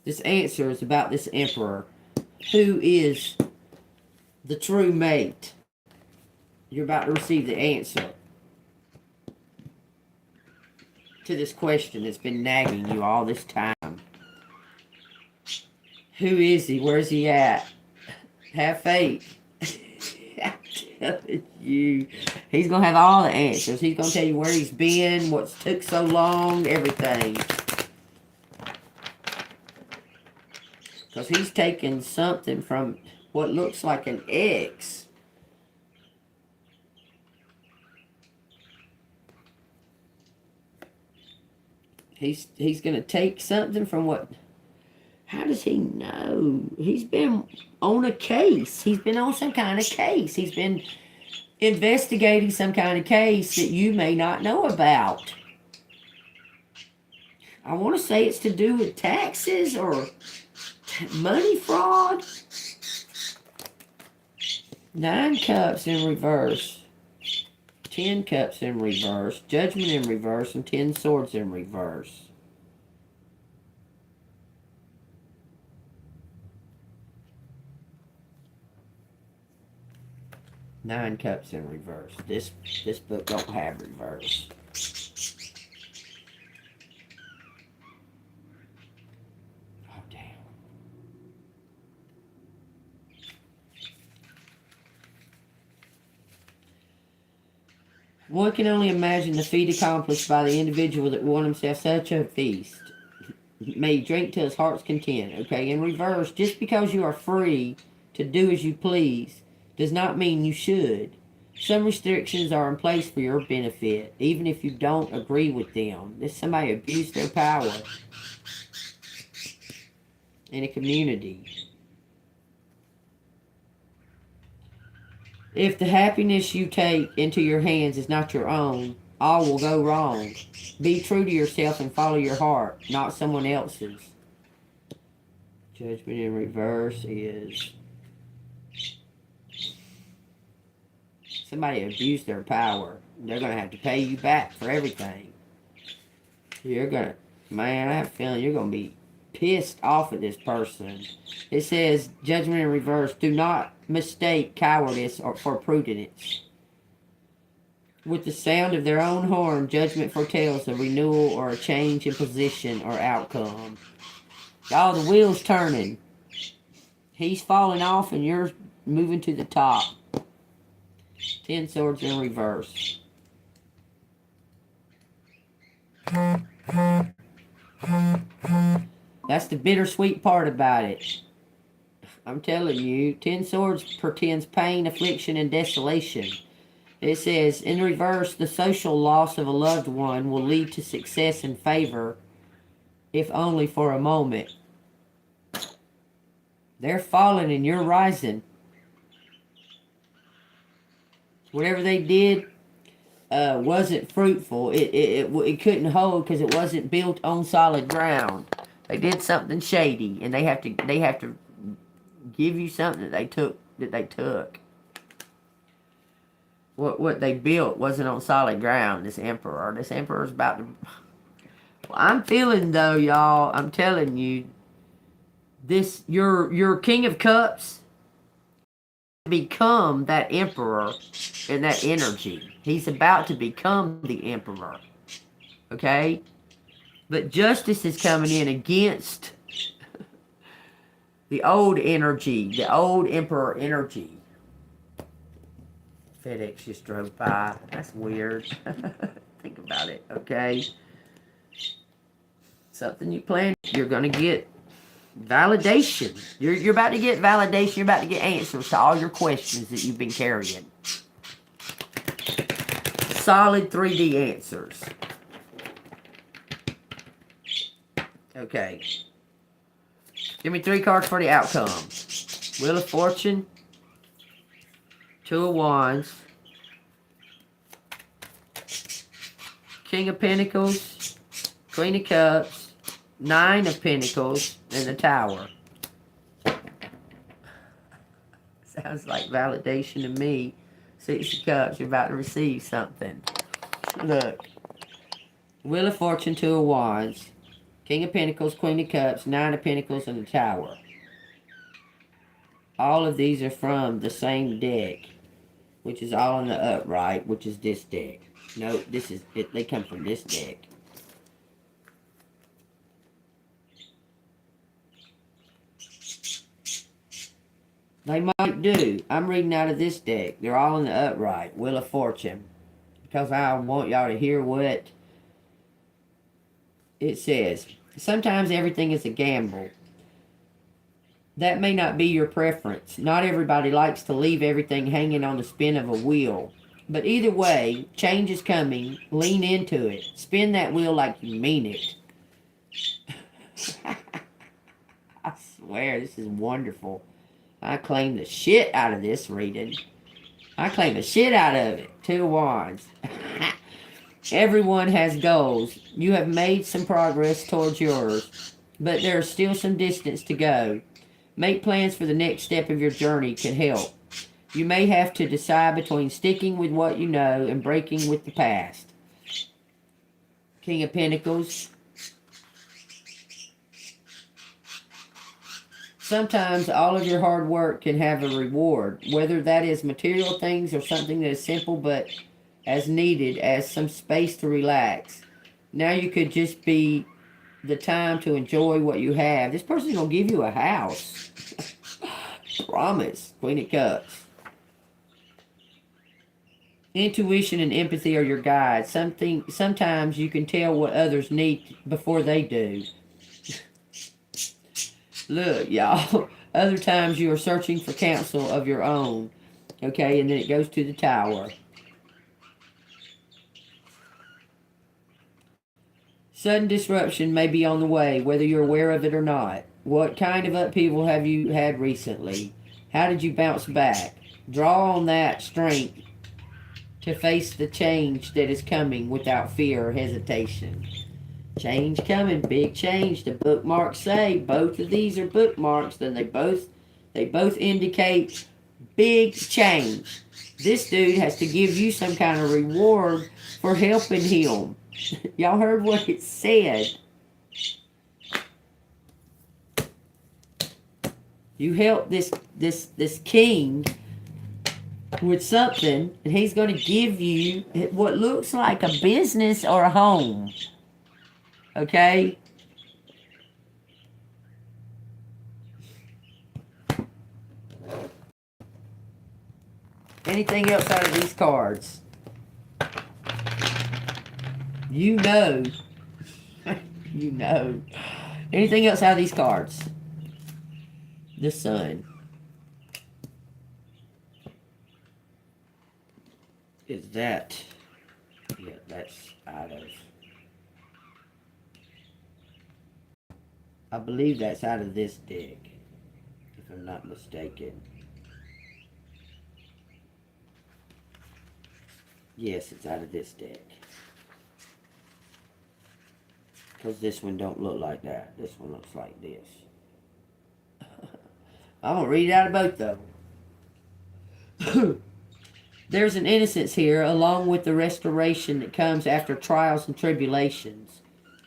This answer is about this emperor. Who is the true mate? You're about to receive the answer to this question that's been nagging you all this time. Who is he? Where's he at? Have faith. I'm telling you. He's going to have all the answers. He's going to tell you where he's been, what's took so long, everything. Because he's taken something from what looks like an ex. He's going to take something from what... How does he know? He's been on a case. He's been on some kind of case. He's been investigating some kind of case that you may not know about. I want to say it's to do with taxes or money fraud. 9 cups in reverse. 10 cups in reverse. Judgment in reverse. And 10 swords in reverse. Nine cups in reverse. This book don't have reverse. Oh, damn. One can only imagine the feat accomplished by the individual that won himself such a feast. May he drink to his heart's content. Okay, in reverse, just because you are free to do as you please does not mean you should. Some restrictions are in place for your benefit, even if you don't agree with them. If somebody abused their power in a community. If the happiness you take into your hands is not your own, all will go wrong. Be true to yourself and follow your heart, not someone else's. Judgment in reverse is... Somebody abused their power. They're going to have to pay you back for everything. You're going to... Man, I have a feeling you're going to be pissed off at this person. It says, judgment in reverse, do not mistake cowardice or for prudence. With the sound of their own horn, judgment foretells a renewal or a change in position or outcome. Oh, the wheel's turning. He's falling off and you're moving to the top. 10 swords in reverse. That's the bittersweet part about it. I'm telling you, 10 swords portends pain, affliction, and desolation. It says, in reverse, the social loss of a loved one will lead to success and favor, if only for a moment. They're falling and you're rising. Whatever they did wasn't fruitful. It couldn't hold because it wasn't built on solid ground. They did something shady, and they have to give you something that they took. What they built wasn't on solid ground. This emperor's about to... Well, I'm feeling though, y'all. I'm telling you, this your King of Cups become that emperor and that energy. He's about to become the emperor. Okay? But justice is coming in against the old energy, the old emperor energy. FedEx just drove by. That's weird. Think about it, okay? Something you plan, you're going to get validation. You're about to get validation. You're about to get answers to all your questions that you've been carrying. Solid 3D answers. Okay. Give me 3 cards for the outcome. Wheel of Fortune. 2 of Wands. King of Pentacles. Queen of Cups. 9 of Pentacles and the Tower. Sounds like validation to me. 6 of Cups, you're about to receive something. Look. Wheel of Fortune, 2 of Wands. King of Pentacles, Queen of Cups, Nine of Pentacles, and the Tower. All of these are from the same deck, which is all in the upright, which is this deck. No, this is it. They come from this deck. They might do. I'm reading out of this deck. They're all in the upright. Wheel of Fortune. Because I want y'all to hear what it says. Sometimes everything is a gamble. That may not be your preference. Not everybody likes to leave everything hanging on the spin of a wheel. But either way, change is coming. Lean into it. Spin that wheel like you mean it. I swear, this is wonderful. I claim the shit out of this reading. I claim the shit out of it. 2 wands. Everyone has goals. You have made some progress towards yours, but there's still some distance to go. Make plans for the next step of your journey can help. You may have to decide between sticking with what you know and breaking with the past. King of Pentacles. Sometimes all of your hard work can have a reward, whether that is material things or something that is simple but as needed as some space to relax. Now you could just be the time to enjoy what you have. This person's going to give you a house. Promise. Queen of Cups. Intuition and empathy are your guides. Sometimes you can tell what others need before they do. Look, y'all. Other times you are searching for counsel of your own. Okay, and then it goes to the Tower. Sudden disruption may be on the way, whether you're aware of it or not. What kind of upheaval have you had recently? How did you bounce back? Draw on that strength to face the change that is coming without fear or hesitation. Change coming, big change. The bookmarks say both of these are bookmarks, then they both indicate big change. This dude has to give you some kind of reward for helping him. Y'all heard what it said. You help this king with something, and he's going to give you what looks like a business or a home. Okay? Anything else out of these cards? You know. You know. Anything else out of these cards? The Sun. Is that... Yeah, that's out of... I believe that's out of this deck, if I'm not mistaken. Yes, it's out of this deck. Because this one don't look like that. This one looks like this. I'm going to read it out of both of them. There's an innocence here, along with the restoration that comes after trials and tribulations.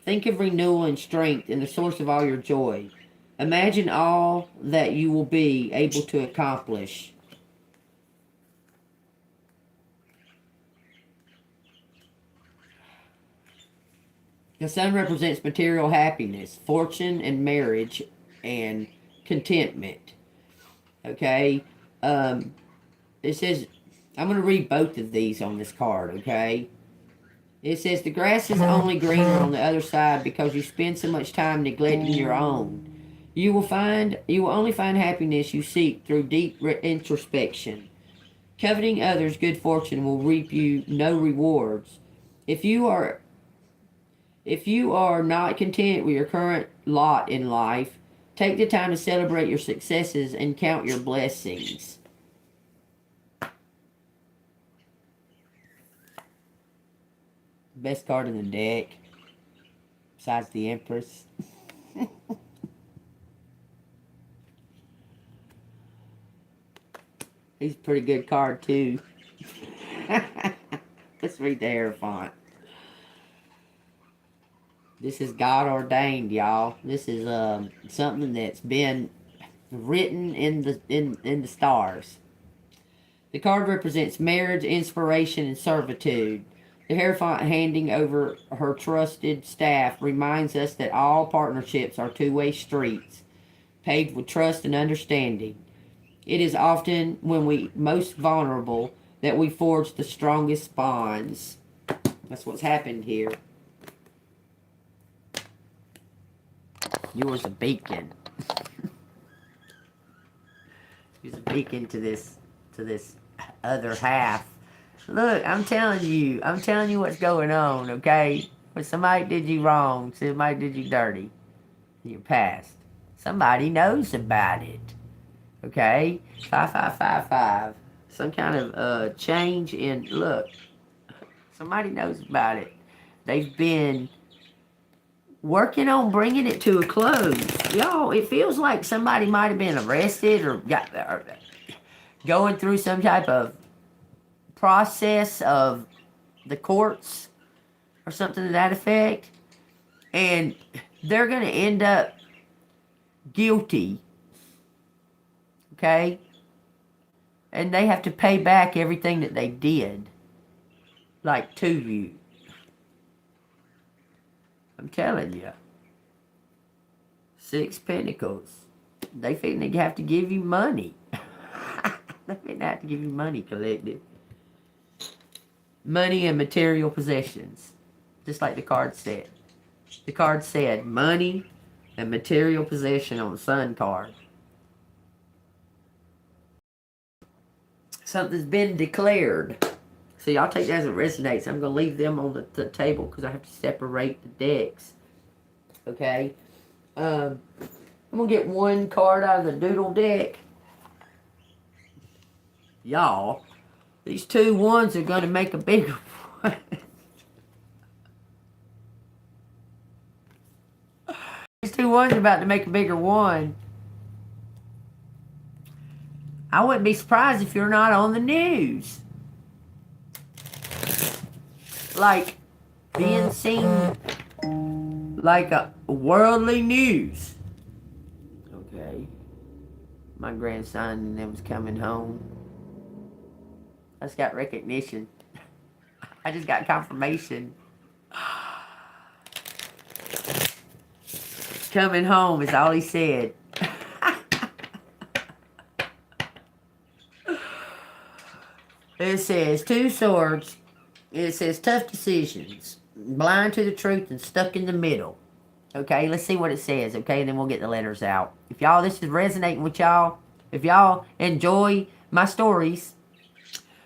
Think of renewal and strength and the source of all your joy. Imagine all that you will be able to accomplish. The Sun represents material happiness, fortune and marriage, and contentment. Okay? It says, I'm going to read both of these on this card, okay? It says, the grass is only greener on the other side because you spend so much time neglecting your own. You will only find happiness you seek through deep introspection. Coveting others' good fortune will reap you no rewards. If you are not content with your current lot in life, take the time to celebrate your successes and count your blessings. Best card in the deck, besides the Empress. He's a pretty good card, too. Let's read the Hierophant. This is God ordained, y'all. This is something that's been written in the stars. The card represents marriage, inspiration, and servitude. The Hierophant handing over her trusted staff reminds us that all partnerships are two-way streets, paved with trust and understanding. It is often when we most vulnerable that we forge the strongest bonds. That's what's happened here. Yours a beacon. You're a beacon to this other half. Look, I'm telling you what's going on, okay? When somebody did you wrong, somebody did you dirty in your past, somebody knows about it, okay? 5555. Some kind of change in, look, somebody knows about it. They've been working on bringing it to a close. Y'all, it feels like somebody might have been arrested or going through some type of process of the courts or something to that effect, and they're going to end up guilty, okay? And they have to pay back everything that they did, like, to you. I'm telling you. 6 Pentacles. They think they have to give you money. They think they have to give you money, collective. Money and material possessions. Just like the card said. The card said money and material possession on the Sun card. Something's been declared. So y'all take that as it resonates. I'm going to leave them on the table because I have to separate the decks. Okay? I'm going to get one card out of the doodle deck. Y'all, these 2 wands are going to make a bigger one. These 2 wands are about to make a bigger one. I wouldn't be surprised if you're not on the news. Like, being seen like a worldly news. Okay. My grandson and them was coming home. I just got recognition. I just got confirmation. Coming home is all he said. It says 2 swords. It says tough decisions, blind to the truth and stuck in the middle. Okay, let's see what it says, okay, and then we'll get the letters out. If y'all, this is resonating with y'all, if y'all enjoy my stories,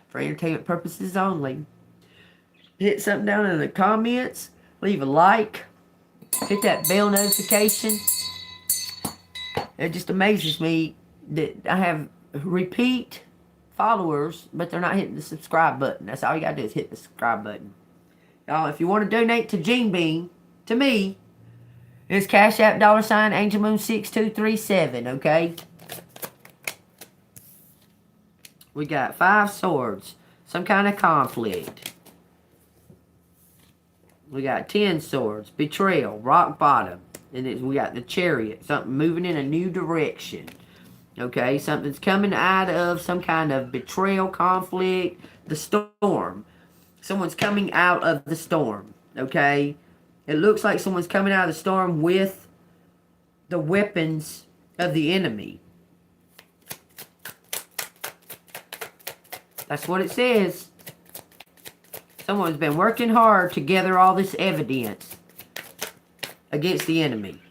for entertainment purposes only, hit something down in the comments, leave a like, hit that bell notification. It just amazes me that I have repeat followers, but they're not hitting the subscribe button. That's all you gotta do is hit the subscribe button. Y'all, if you want to donate to Gene Bean, to me, it's Cash App $ Angel Moon 6237, okay? We got 5 swords, some kind of conflict. We got 10 swords, betrayal, rock bottom. And we got the Chariot, something moving in a new direction. Okay, something's coming out of some kind of betrayal, conflict, the storm. Someone's coming out of the storm, okay? It looks like someone's coming out of the storm with the weapons of the enemy. That's what it says. Someone's been working hard to gather all this evidence against the enemy.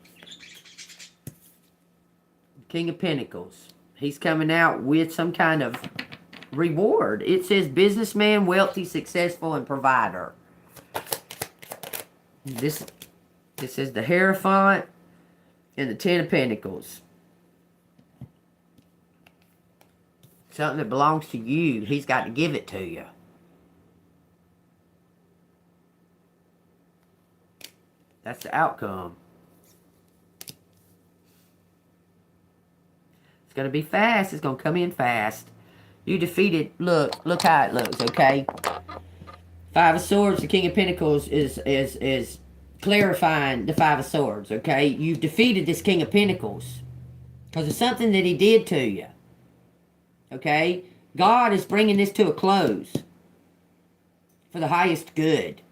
King of Pentacles. He's coming out with some kind of reward. It says businessman, wealthy, successful, and provider. This is the Hierophant and the 10 of Pentacles. Something that belongs to you. He's got to give it to you. That's the outcome. It's going to be fast. It's going to come in fast. You defeated, look how it looks, okay? 5 of Swords, the King of Pentacles is clarifying the Five of Swords, okay? You've defeated this King of Pentacles because of something that he did to you, okay? God is bringing this to a close for the highest good,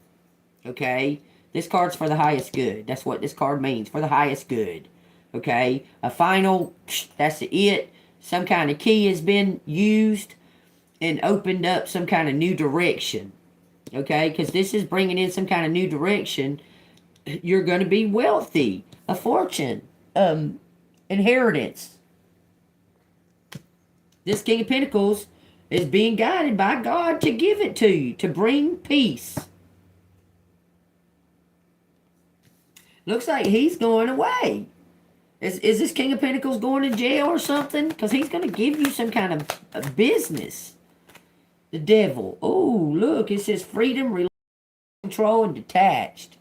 okay? This card's for the highest good. That's what this card means, for the highest good, okay? A final, that's it. Some kind of key has been used and opened up some kind of new direction, okay? Because this is bringing in some kind of new direction. You're going to be wealthy, a fortune, inheritance. This King of Pentacles is being guided by God to give it to you, to bring peace. Looks like he's going away. Is this King of Pentacles going to jail or something? Because he's going to give you some kind of business. The Devil. Oh, look, it says freedom, control, and detached.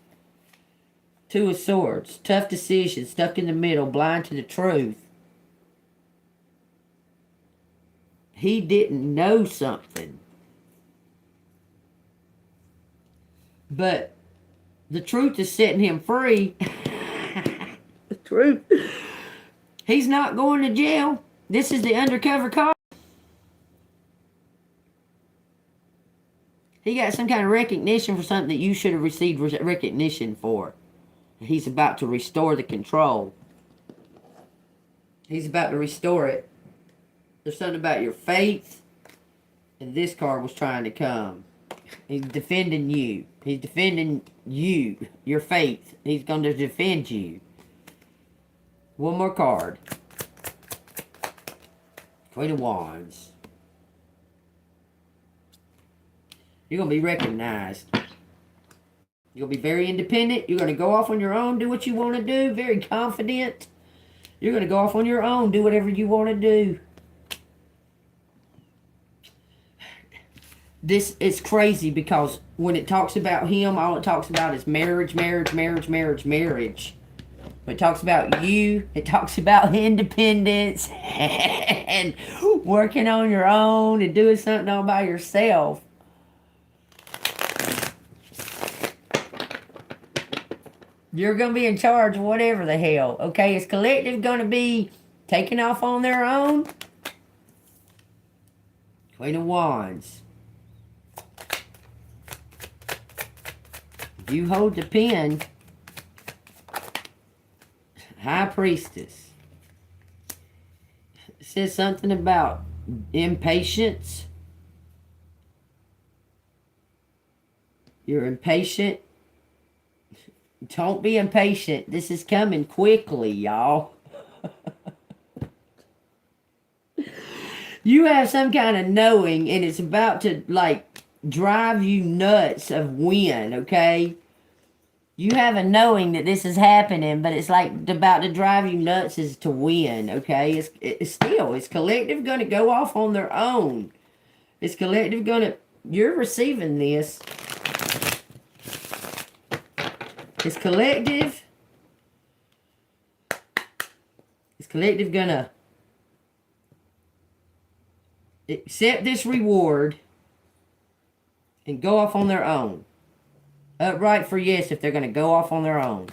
Two of Swords. Tough decisions, stuck in the middle, blind to the truth. He didn't know something. But the truth is setting him free. The truth. He's not going to jail. This is the undercover card. He got some kind of recognition for something that you should have received recognition for. He's about to restore the control. He's about to restore it. There's something about your faith. And this card was trying to come. He's defending you. He's defending you. Your faith. He's going to defend you. One more card. Queen of Wands. You're going to be recognized. You're going to be very independent. You're going to go off on your own, do what you want to do. Very confident. You're going to go off on your own, do whatever you want to do. This is crazy because when it talks about him, all it talks about is marriage, marriage, marriage, marriage, marriage. When it talks about you, it talks about independence and working on your own and doing something all by yourself. You're going to be in charge of whatever the hell. Okay, is collective going to be taking off on their own? Queen of Wands. You hold the pen. High Priestess. It says something about impatience. You're impatient. Don't be impatient. This is coming quickly, y'all. You have some kind of knowing, and it's about to, like, drive you nuts of when, okay? You have a knowing that this is happening, but it's like about to drive you nuts as to when, okay? It's collective going to go off on their own. It's collective going to... You're receiving this. It's collective gonna accept this reward and go off on their own. Upright for yes if they're gonna go off on their own.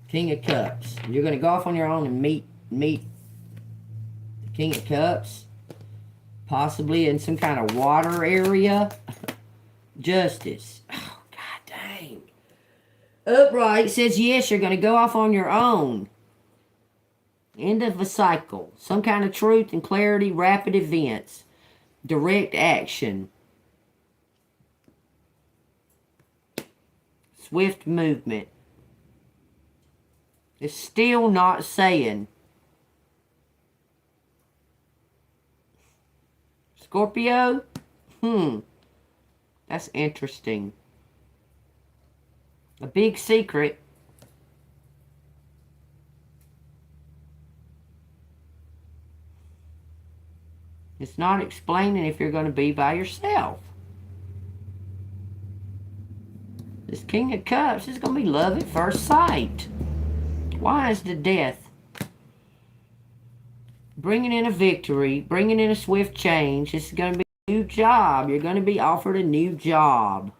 King of Cups. You're gonna go off on your own and meet the King of Cups. Possibly in some kind of water area. Justice. Oh, god dang. Upright says yes, you're going to go off on your own. End of a cycle. Some kind of truth and clarity, rapid events. Direct action. Swift movement. It's still not saying. Scorpio? That's interesting. A big secret. It's not explaining if you're going to be by yourself. This King of Cups is going to be love at first sight. Why is the Death? Bringing in a victory. Bringing in a swift change. This is going to be huge job. You're going to be offered a new job.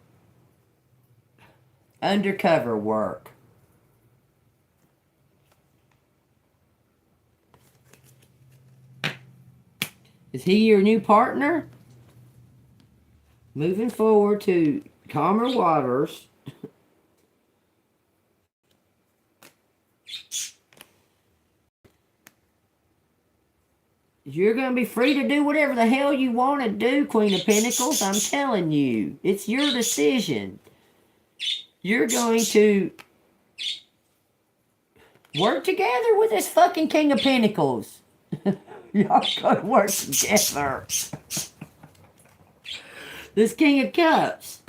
Undercover work. Is he your new partner? Moving forward to calmer waters. You're going to be free to do whatever the hell you want to do, Queen of Pentacles. I'm telling you. It's your decision. You're going to work together with this fucking King of Pentacles. Y'all going to work together. This King of Cups.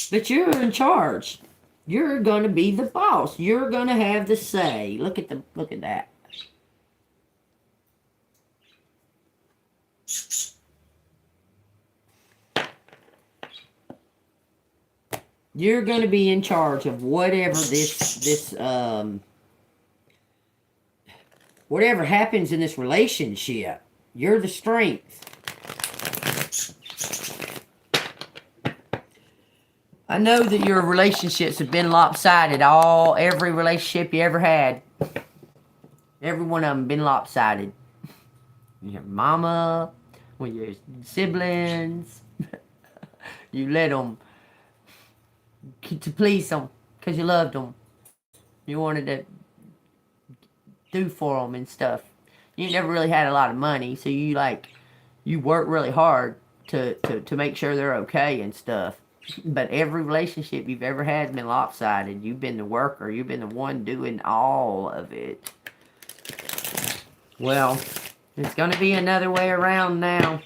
But you're in charge. You're going to be the boss. You're going to have the say. Look at that. You're going to be in charge of whatever whatever happens in this relationship. You're the strength. I know that your relationships have been lopsided. Every relationship you ever had. Every one of them been lopsided. Your mama, with your siblings. You let them, to please them, because you loved them. You wanted to do for them and stuff. You never really had a lot of money, so you work really hard to make sure they're okay and stuff. But every relationship you've ever had has been lopsided. You've been the worker. You've been the one doing all of it. Well, it's going to be another way around now.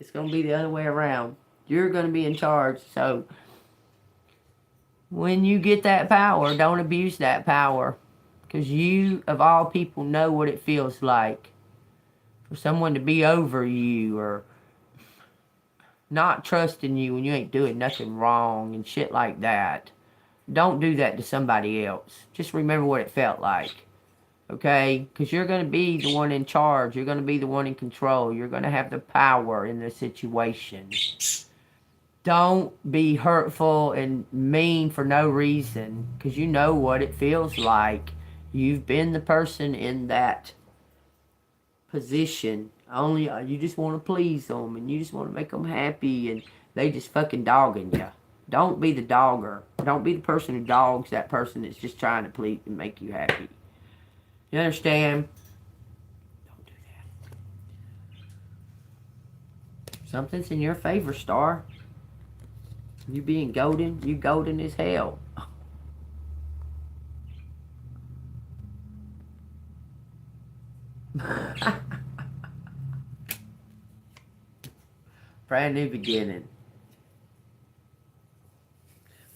It's going to be the other way around. You're going to be in charge. So, when you get that power, don't abuse that power. Because you, of all people, know what it feels like for someone to be over you or not trusting you when you ain't doing nothing wrong and shit like that. Don't do that to somebody else. Just remember what it felt like. Okay? Because you're going to be the one in charge. You're going to be the one in control. You're going to have the power in the situation. Don't be hurtful and mean for no reason. Because you know what it feels like. You've been the person in that position. Only you just want to please them and you just want to make them happy and they just fucking dogging you. Don't be the dogger. Don't be the person who dogs that person that's just trying to please and make you happy. You understand? Don't do that. Something's in your favor, Star. You being golden, you golden as hell. Brand new beginning.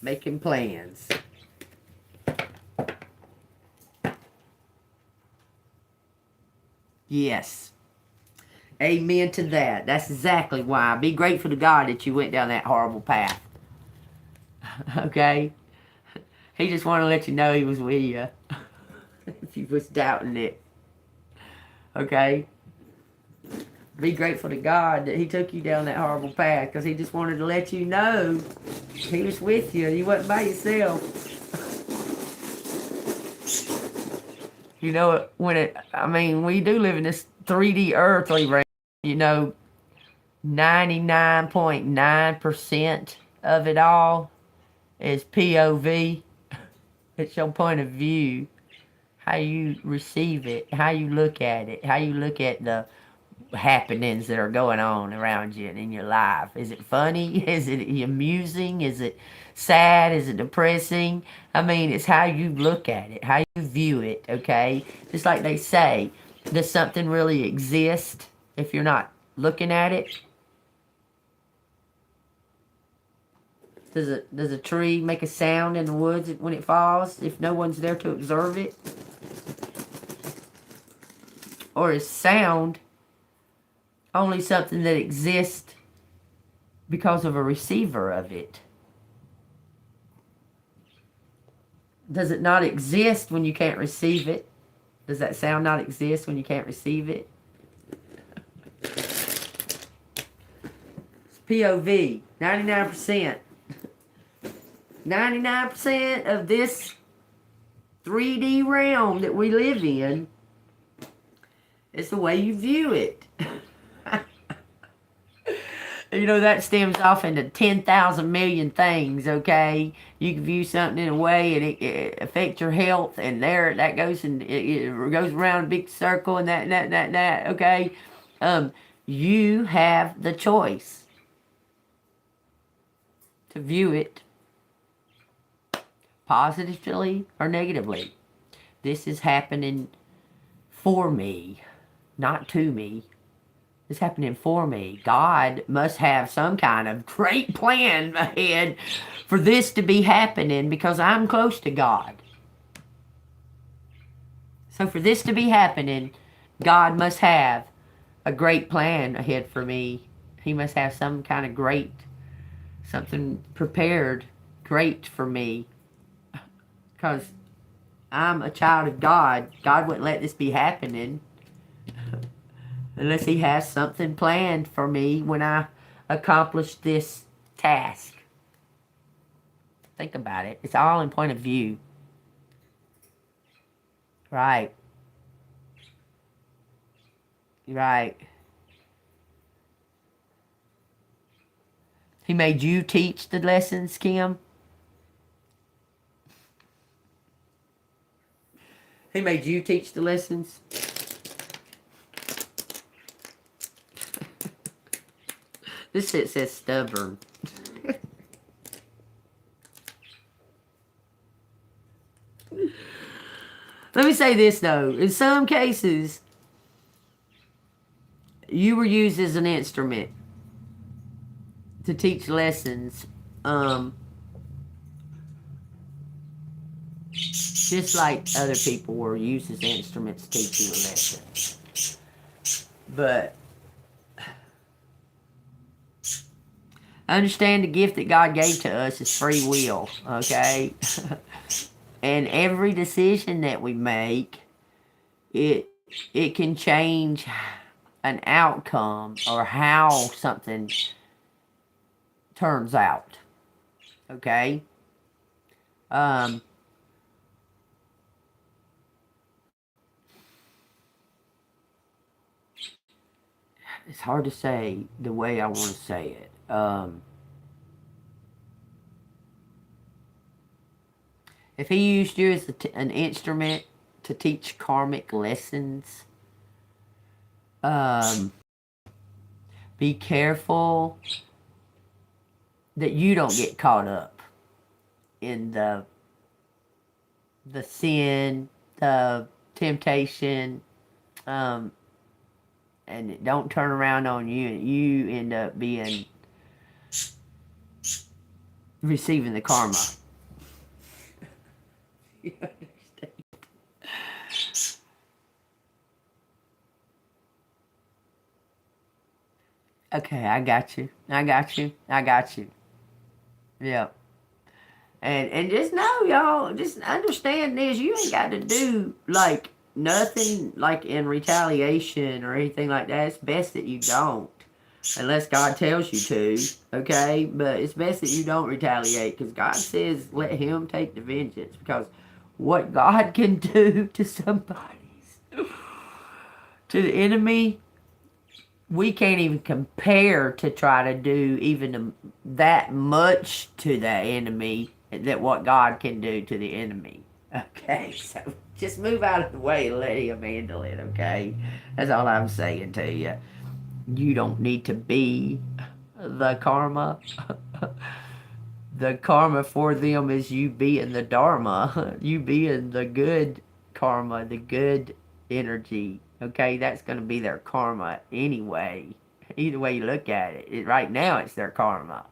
Making plans. Yes. Amen to that. That's exactly why. Be grateful to God that you went down that horrible path. Okay? He just wanted to let you know he was with you. If you was doubting it. Okay? Be grateful to God that he took you down that horrible path because he just wanted to let you know he was with you. You wasn't by yourself. You know, we do live in this 3D earthly range. You know, 99.9% of it all is POV. It's your point of view. How you receive it. How you look at it. How you look at the happenings that are going on around you and in your life. Is it funny? Is it amusing? Is it sad? Is it depressing? I mean, it's how you look at it, how you view it, okay? Just like they say, does something really exist if you're not looking at it? Does a tree make a sound in the woods when it falls if no one's there to observe it? Or is sound only something that exists because of a receiver of it? Does it not exist when you can't receive it? Does that sound not exist when you can't receive it? POV. 99%. 99% of this 3D realm that we live in is the way you view it. You know, that stems off into 10,000 million things, okay? You can view something in a way and it affects your health, and there that goes, and it goes around a big circle, and that, okay? You have the choice to view it positively or negatively. This is happening for me, not to me. It's happening for me. God must have some kind of great plan ahead for this to be happening, because I'm close to God. So for this to be happening, God must have a great plan ahead for me. He must have some kind of great, something prepared great for me. Because I'm a child of God. God wouldn't let this be happening unless he has something planned for me when I accomplish this task. Think about it. It's all in point of view. Right. Right. He made you teach the lessons, Kim. He made you teach the lessons. This shit says stubborn. Let me say this, though. In some cases, you were used as an instrument to teach lessons. Just like other people were used as instruments to teach you a lesson. But understand the gift that God gave to us is free will, okay? And every decision that we make, it can change an outcome or how something turns out, okay? It's hard to say the way I want to say it. If he used you as an instrument to teach karmic lessons, be careful that you don't get caught up in the sin, the temptation, and it don't turn around on you, and you end up receiving the karma. You understand? Okay, I got you. Yeah. And just know, y'all, just understand this. You ain't got to do, like, nothing, like, in retaliation or anything like that. It's best that you don't. Unless God tells you to, okay? But it's best that you don't retaliate, because God says let him take the vengeance. Because what God can do to somebody's, to the enemy, we can't even compare to try to do even that much to the enemy that what God can do to the enemy. Okay, so just move out of the way and let him handle it, okay? That's all I'm saying to you. You don't need to be the karma. The karma for them is you being the dharma. You being the good karma, the good energy. Okay, that's going to be their karma anyway. Either way you look at it. Right now it's their karma.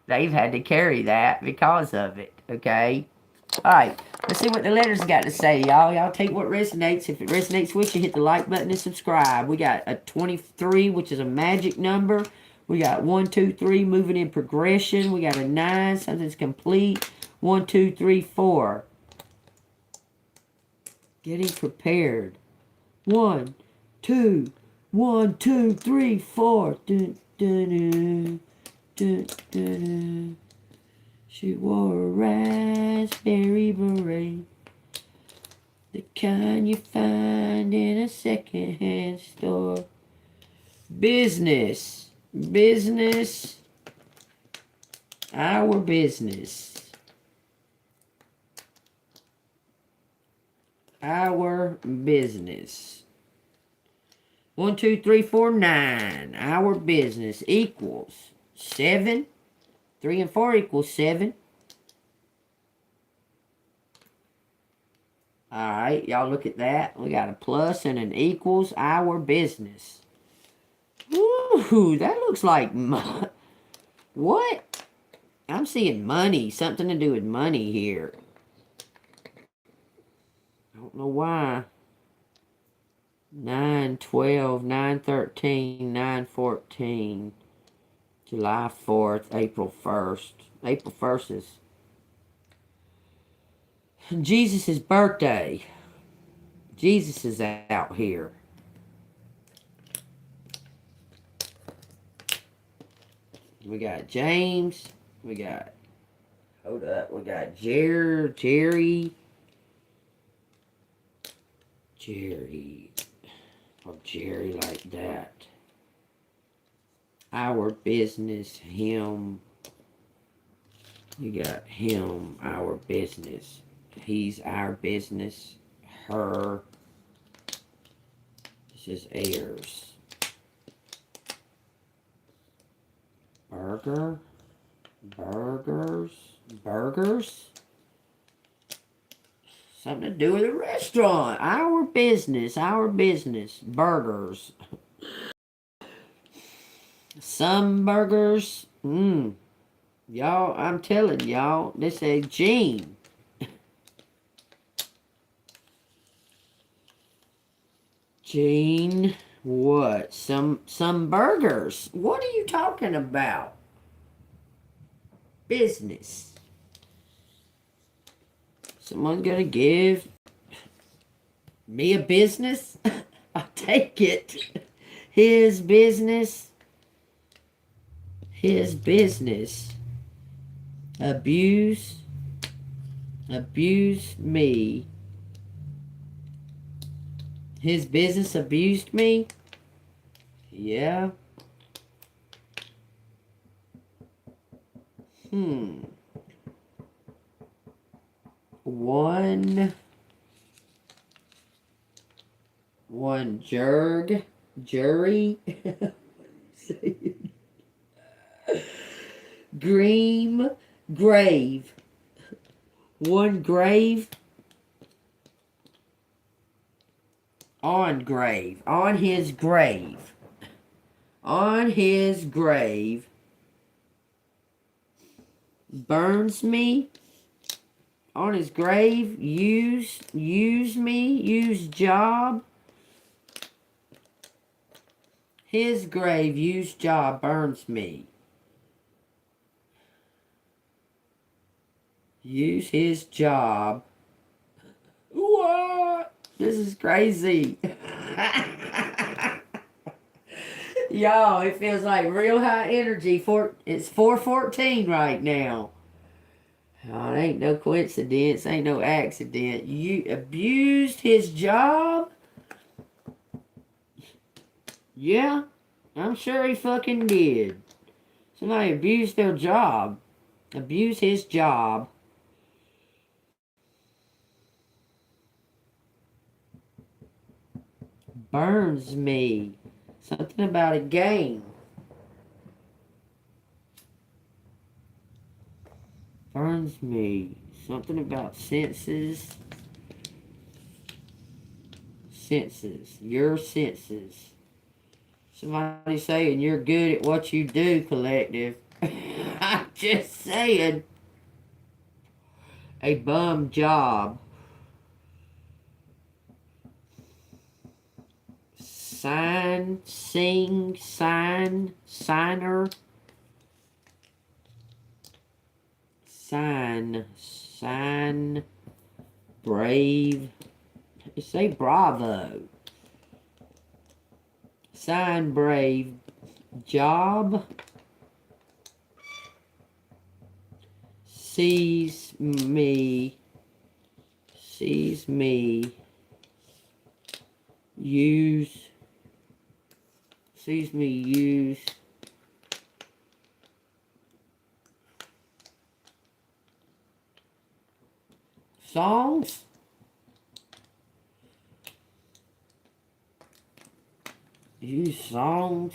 They've had to carry that because of it. Okay? Alright, let's see what the letters got to say, y'all. Y'all take what resonates. If it resonates with you, hit the like button and subscribe. We got a 23, which is a magic number. We got 1, 2, 3 moving in progression. We got a 9, something's complete. 1, 2, 3, 4. Getting prepared. 1, 2, 1, 2, 3, 4. Dun, dun, dun. Dun, dun, dun. She wore a raspberry beret, the kind you find in a secondhand store. Business. Business. Our business. Our business. 1, 2, 3, 4, 9. Our business equals 7. 3 and 4 equals 7. Alright, y'all look at that. We got a plus and an equals our business. Ooh, that looks like... What? I'm seeing money. Something to do with money here. I don't know why. 9, 12, 9, 13, 9, 14. July 4th, April 1st. April 1st is Jesus' birthday. Jesus is out here. We got James. We got, hold up, we got Jerry. Or Jerry like that. Our business, him. We got him, our business. He's our business. Her. This is heirs. Burgers. Something to do with a restaurant. Our business. Burgers. Some burgers. Y'all, I'm telling y'all, this is Gene. Gene, what? Some burgers. What are you talking about? Business. Someone's gonna give me a business? I'll take it. His business. Abuse me. His business abused me? Yeah. 1 jury. Grave. 1 grave. On his grave. Burns me. On his grave. Use me. Use job. His grave. Use job. Burns me. Use his job. What? This is crazy. Y'all, it feels like real high energy. It's 4:14 right now. Oh, it ain't no coincidence. Ain't no accident. You abused his job? Yeah, I'm sure he fucking did. Somebody abused their job. Abuse his job. Burns me. Something about a game. Burns me. Something about senses. Your senses. Somebody saying you're good at what you do, collective. I'm just saying. A bum job. Signer. Sign, brave. Say bravo. Sign, brave. Job. sees me use songs. Use songs.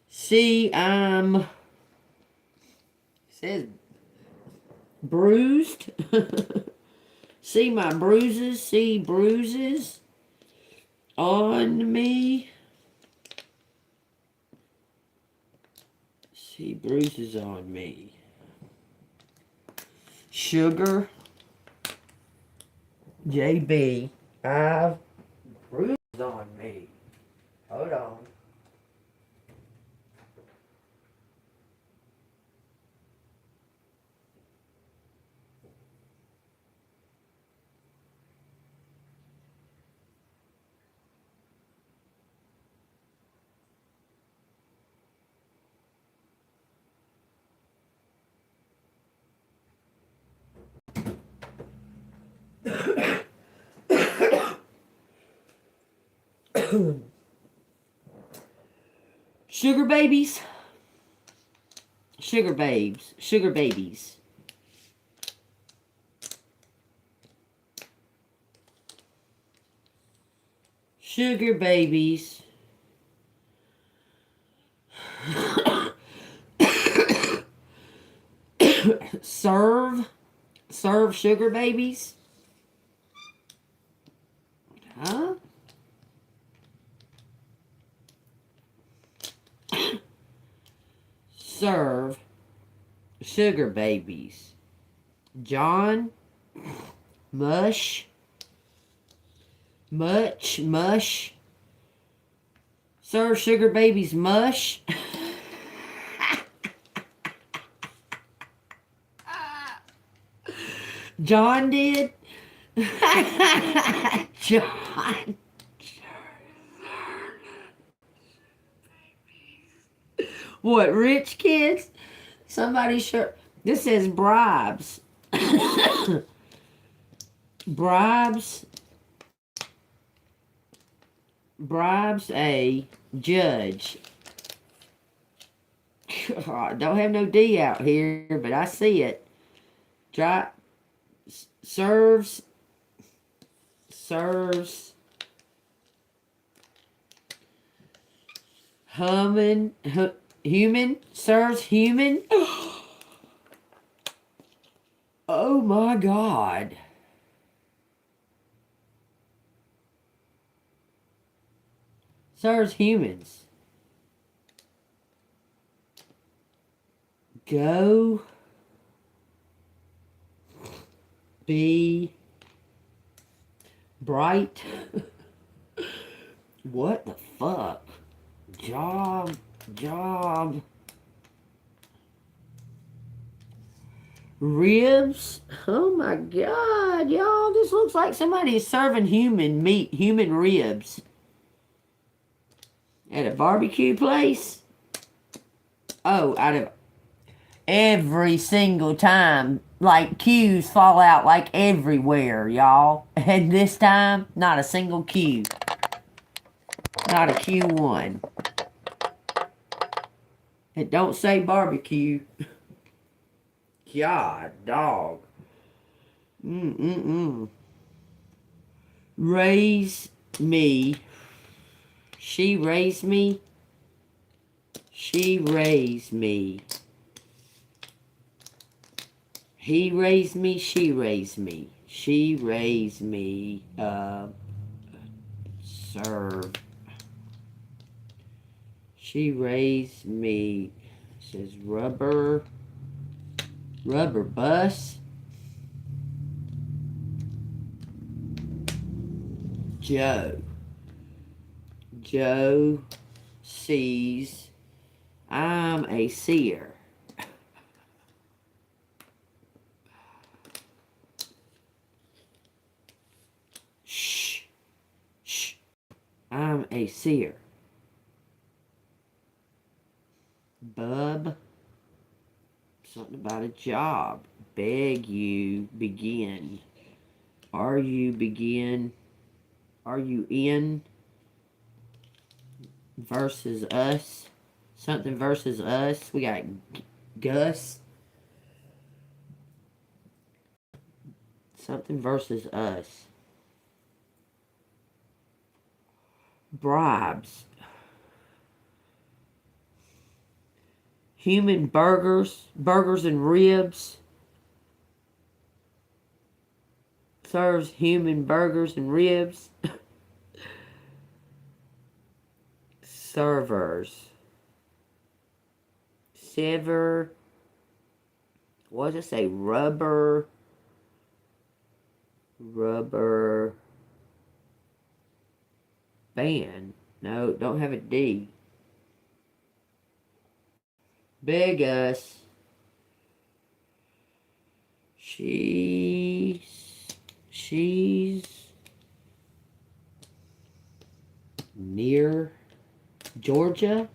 See, says bruised. See my bruises. See bruises on me. See bruises on me. Sugar. JB. I've bruises on me. Hold on. Sugar babies. Sugar babes. Sugar babies. Sugar babies. Serve sugar babies. Huh? Serve sugar babies. John. Mush. Mush. Serve sugar babies mush. John did. John. What, rich kids? Somebody sure. This says bribes. Bribes a judge. Don't have no D out here, but I see it. Serves human. Serves human. Oh my God. Serves humans. Go be bright. What the fuck? Job. Ribs. Oh my God, y'all. This looks like somebody is serving human meat, human ribs. At a barbecue place? Oh, out of every single time. Like, cues fall out like everywhere, y'all. And this time, not a single cue. Not a Q1. It don't say barbecue. God, dog. Raise me. She raised me. She raised me. He raised me. She raised me. She raised me. Serve. She raised me. It says rubber bus. Joe sees. I'm a seer. Shh. I'm a seer. Bub job. Beg you, begin. Are you begin? Are you in? Versus us. Something versus us. We got Gus. Something versus us. Bribes. Human burgers. Burgers and ribs. Serves human burgers and ribs. Servers. Sever. What does it say? Rubber. Rubber. Band. No, don't have a D. Beg us. She's near Georgia.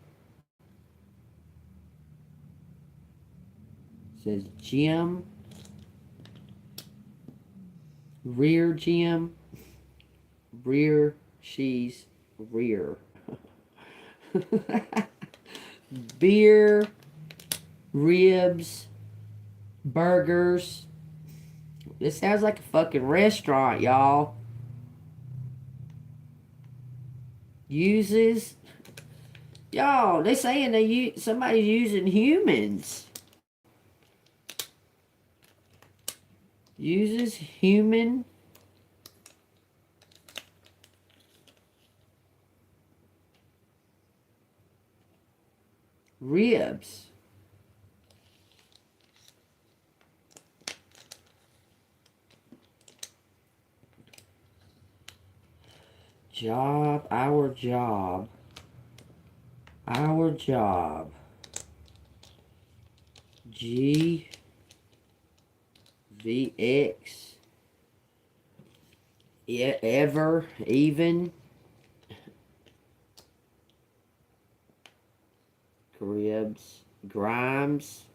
Says Jim. Rear Jim. Rear. She's rear. Beer. Ribs. Burgers. This sounds like a fucking restaurant, y'all. Uses. Y'all, they saying somebody's using humans. Uses human. Ribs. Job, our job. Our job. G. VX. Yeah, ever, even. Ribs. Grimes.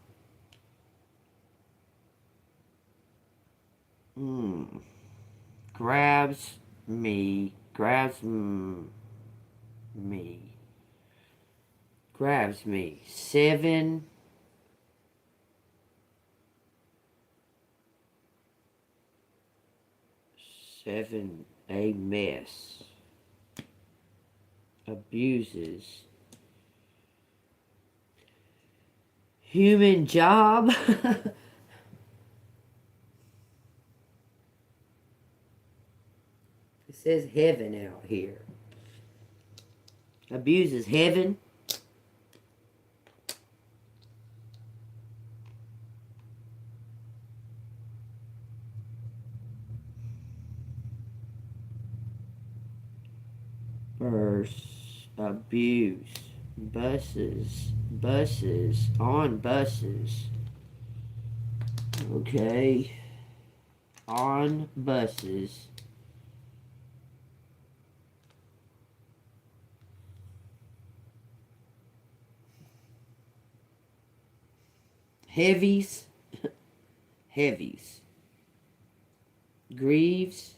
Grabs me. Grabs me. Grabs me. 7. A mess. Abuses. Human job. It says heaven out here. Abuses heaven. Verse. Abuse. Buses. Buses. On buses. Okay. On buses. Heavies. Heavies. Grieves.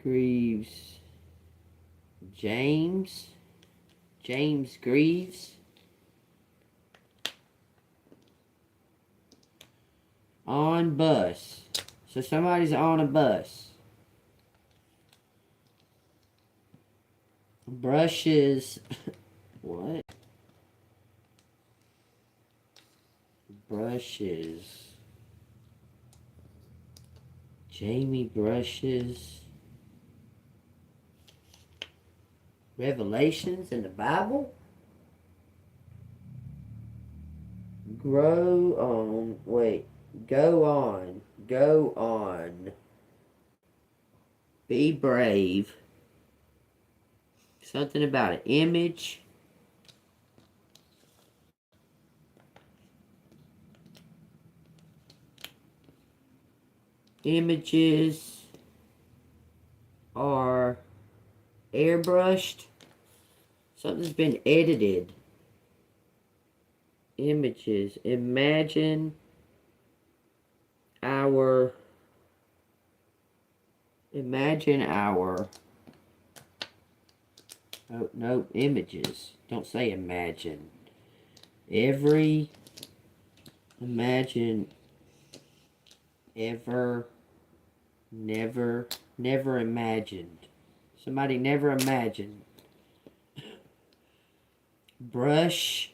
Grieves. James. James Greaves. On bus. So somebody's on a bus. Brushes. What? Brushes. Jamie brushes. Revelations in the Bible. Grow on. Wait. Go on. Go on. Be brave. Something about an image. Images are airbrushed. Something's been edited. Images. Imagine our oh no, images. Don't say imagine. Imagine ever never imagined. Somebody never imagined. Brush,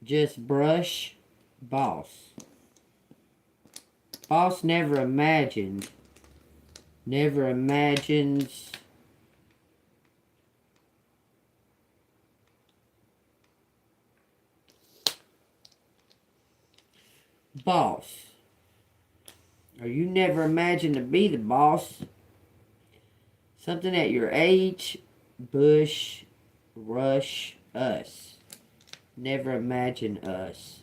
just brush, boss. Boss never imagined. Never imagines. Boss. Or you never imagined to be the boss. Something at your age. Bush, rush, us. Never imagine us.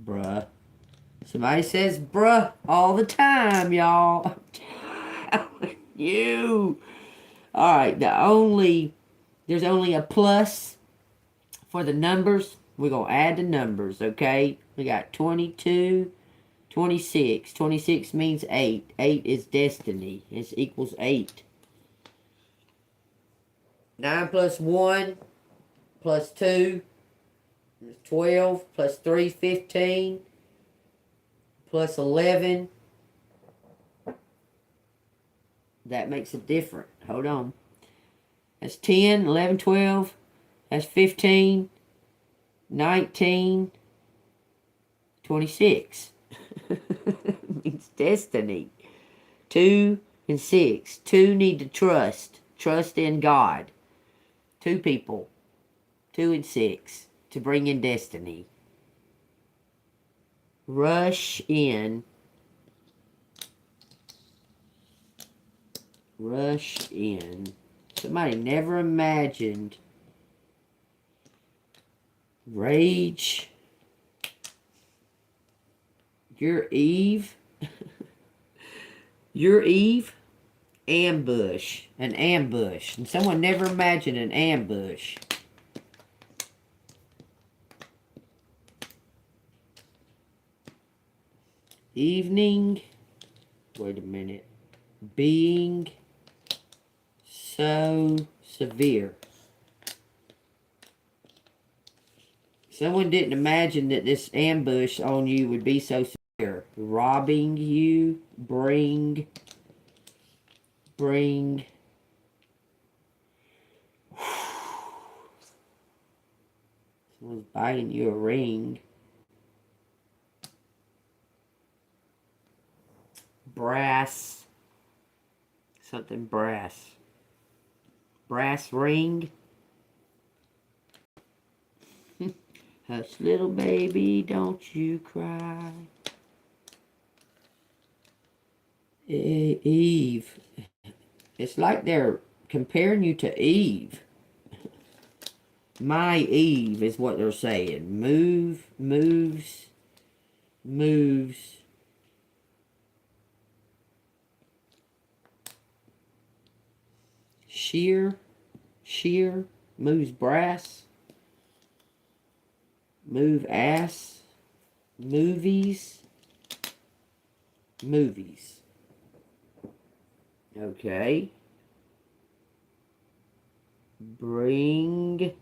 Bruh. Somebody says bruh all the time, y'all. I'm telling you. Alright, there's only a plus for the numbers. We're going to add the numbers, okay? We got 22, 26. 26 means 8. 8 is destiny. It equals 8. 9 plus 1 plus 2 is 12. Plus 3, 15. Plus 11. That makes it different. Hold on. That's 10, 11, 12. That's 15, 19, 26. Means destiny. 2 and 6. 2 need to trust. Trust in God. 2 people. 2 and 6. To bring in destiny. Rush in. Rush in. Somebody never imagined. Rage. You're Eve. You're Eve. Ambush. An ambush. And someone never imagined an ambush. Evening. Wait a minute. Being so severe. Someone didn't imagine that this ambush on you would be so severe. Robbing you. Bring. Someone's buying you a ring. Brass. Something brass. Brass ring. Hush, little baby, don't you cry. Eve. It's like they're comparing you to Eve. My Eve is what they're saying. Moves. Shear, moves brass. Move ass. Movies. Okay. Bring.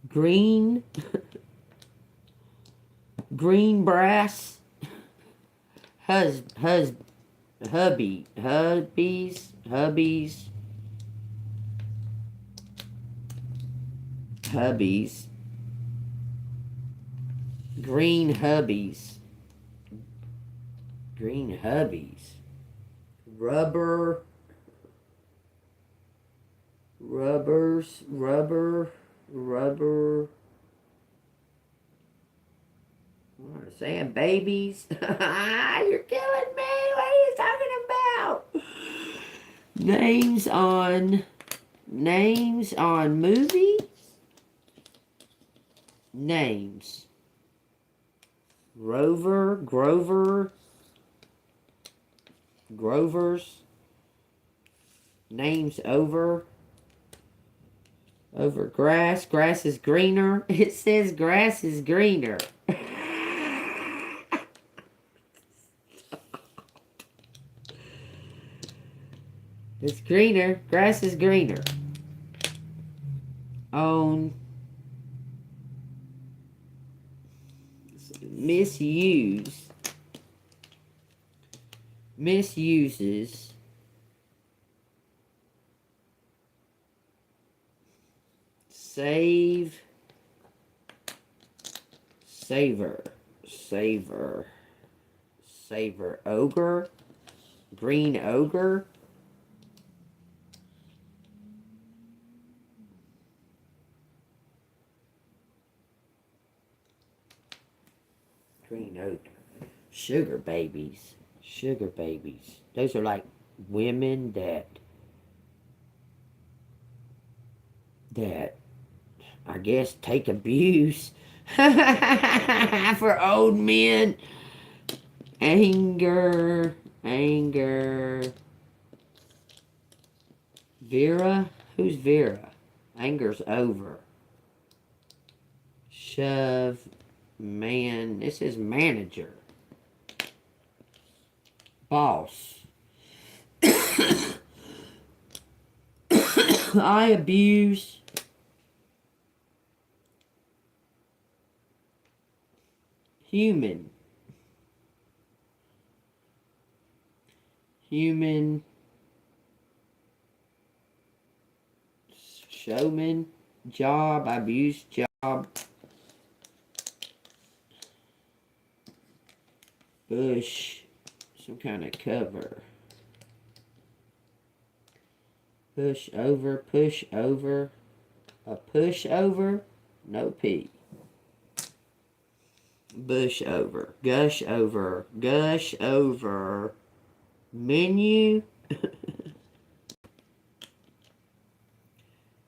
Green. Green brass. Hubbies. Green hubbies. Rubber. What are saying, babies? You're killing me. What are you talking about? Names on movie. Names. Grovers. Names over grass. Grass is greener. It says grass is greener. It's greener. Grass is greener. On misuses, savor, ogre, green ogre, green ogre, sugar babies, those are like women that I guess take abuse for old men. Anger. Vera? Who's Vera? Anger's over. Shove. Man. This is manager. Boss. I abuse. Human. Showman. Job. I abuse job. Bush. Some kind of cover. Push over. A pushover. No P. Bush over. Gush over. Menu.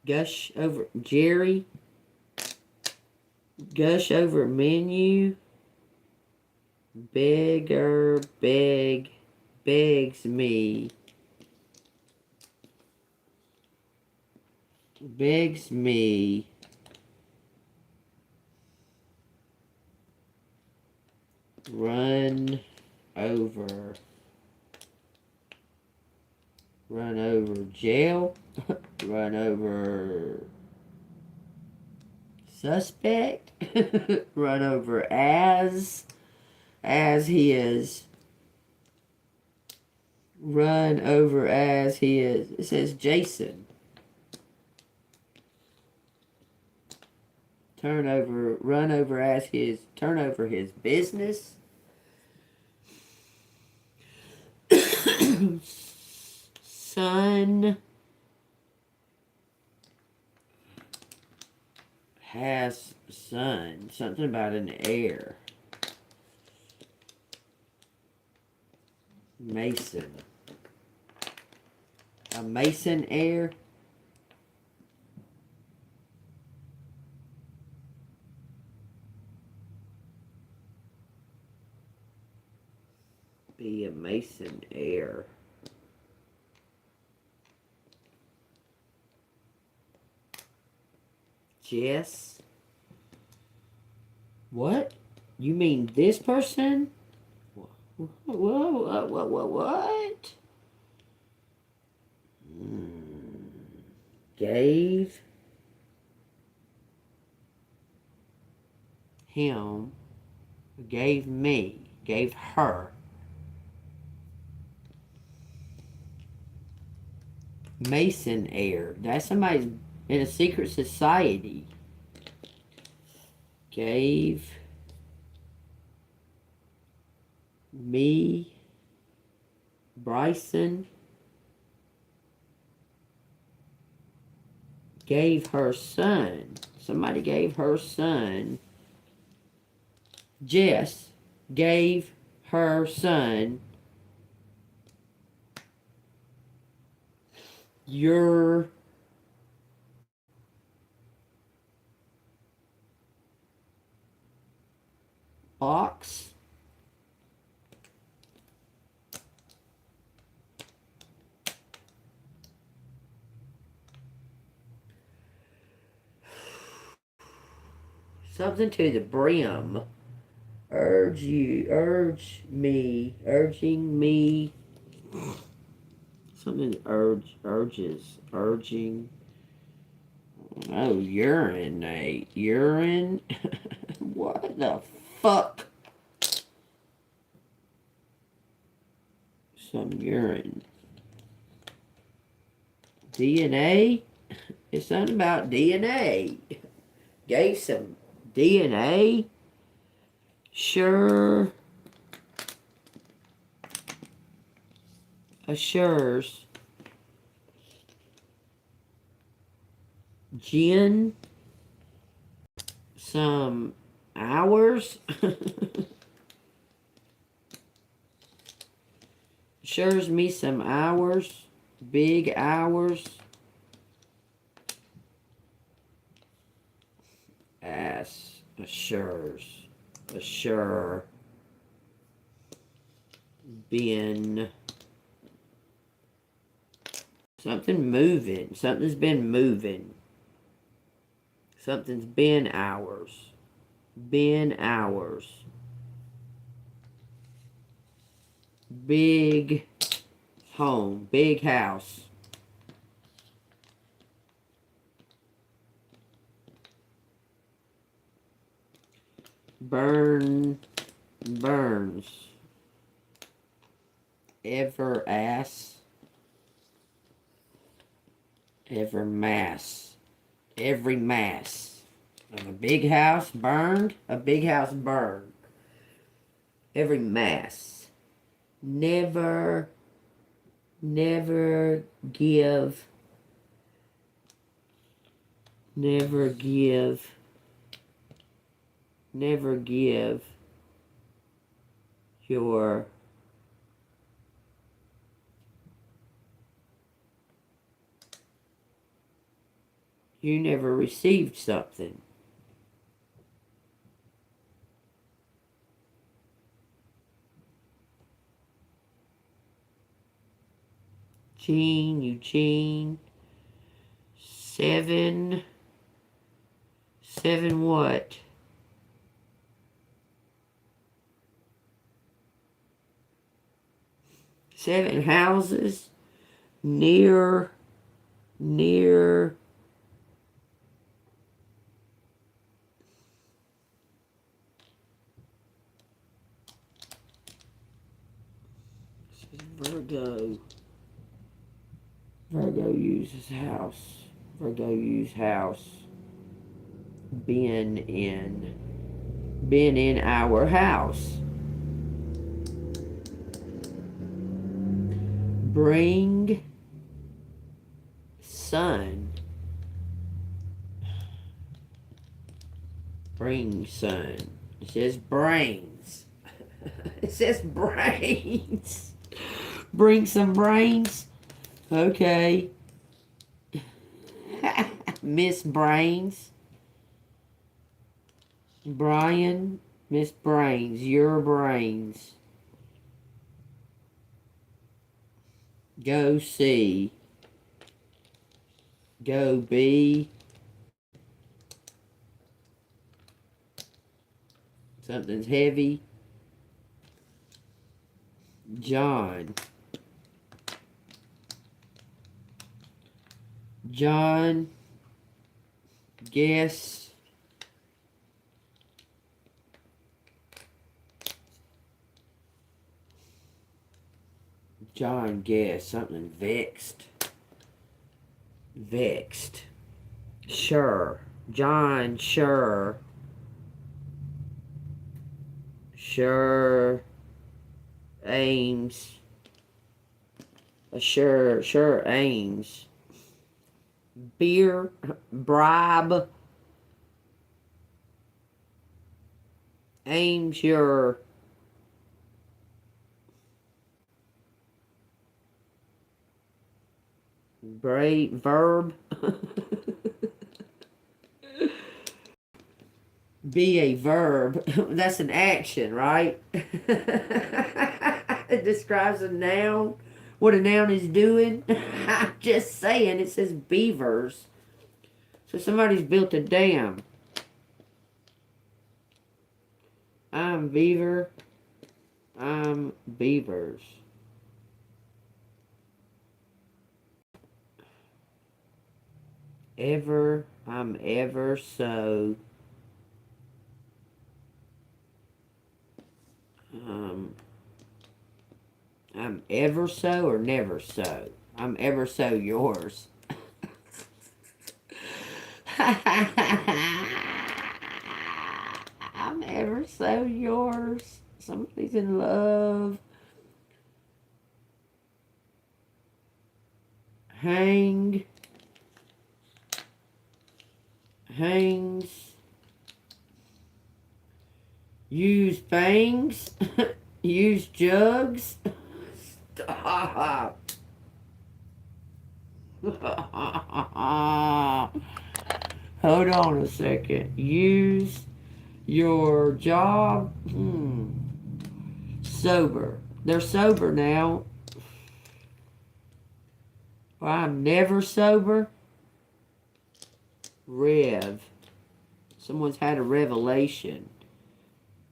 Gush over. Jerry. Gush over menu. Beggar. Begs me. Run over jail. Run over suspect. Run over as his. Run over as he is. It says Jason. Run over as his. Turn over his business. Son has son. Something about an heir. Mason. A Mason heir. Be a Mason heir. Jess. What? You mean this person? What? Gave him. Gave me. Gave her. Mason heir. That's somebody in a secret society. Gave me. Bryson. Gave her son. Somebody gave her son. Jess gave her son your box. Something to the brim. Urging me. Something urging. Oh, urinate. Urine. What the fuck? Some urine. DNA? It's something about DNA. Gave some DNA. Sure. Assures. Gin. Some hours. Assures me some hours. Big hours. Assures. Assure. Been. Something moving. Something's been moving. Something's been hours. Been hours. Big home. Big house. Burns. Ever ass. Ever mass. Every mass. Of a big house burned. A big house burned. Every mass. Never give. Never give your you never received something. Eugene. 7 what? Seven houses near Virgo. Virgo uses house. Virgo use house. Been in our house. Bring sun. Bring sun. It says brains. It says brains. Bring some brains. Okay. Miss Brains. Brian. Miss Brains. Your brains. Go see. Go be. Something's heavy. John. Guess. John guess. Something vexed. Sure. John sure. Aims. Sure aims. Beer, bribe. Aims your. Verb. Be a verb. That's an action, right? It describes a noun. What a noun is doing. I'm just saying, it says beavers. So somebody's built a dam. I'm Beaver. I'm Beavers. Ever. I'm ever so. I'm ever so or never so. I'm ever so yours. I'm ever so yours. Somebody's in love. Hangs. Use fangs. Use jugs. Stop. Hold on a second. Use your job. Sober. They're sober now. Well, I'm never sober. Rev. Someone's had a revelation.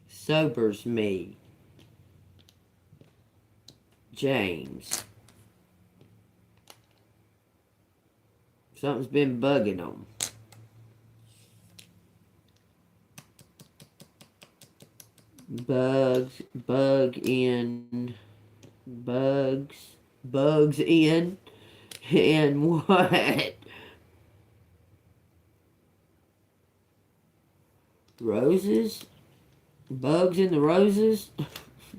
Sobers me. James. Something's been bugging them. Bugs in, and what? Roses? Bugs in the roses?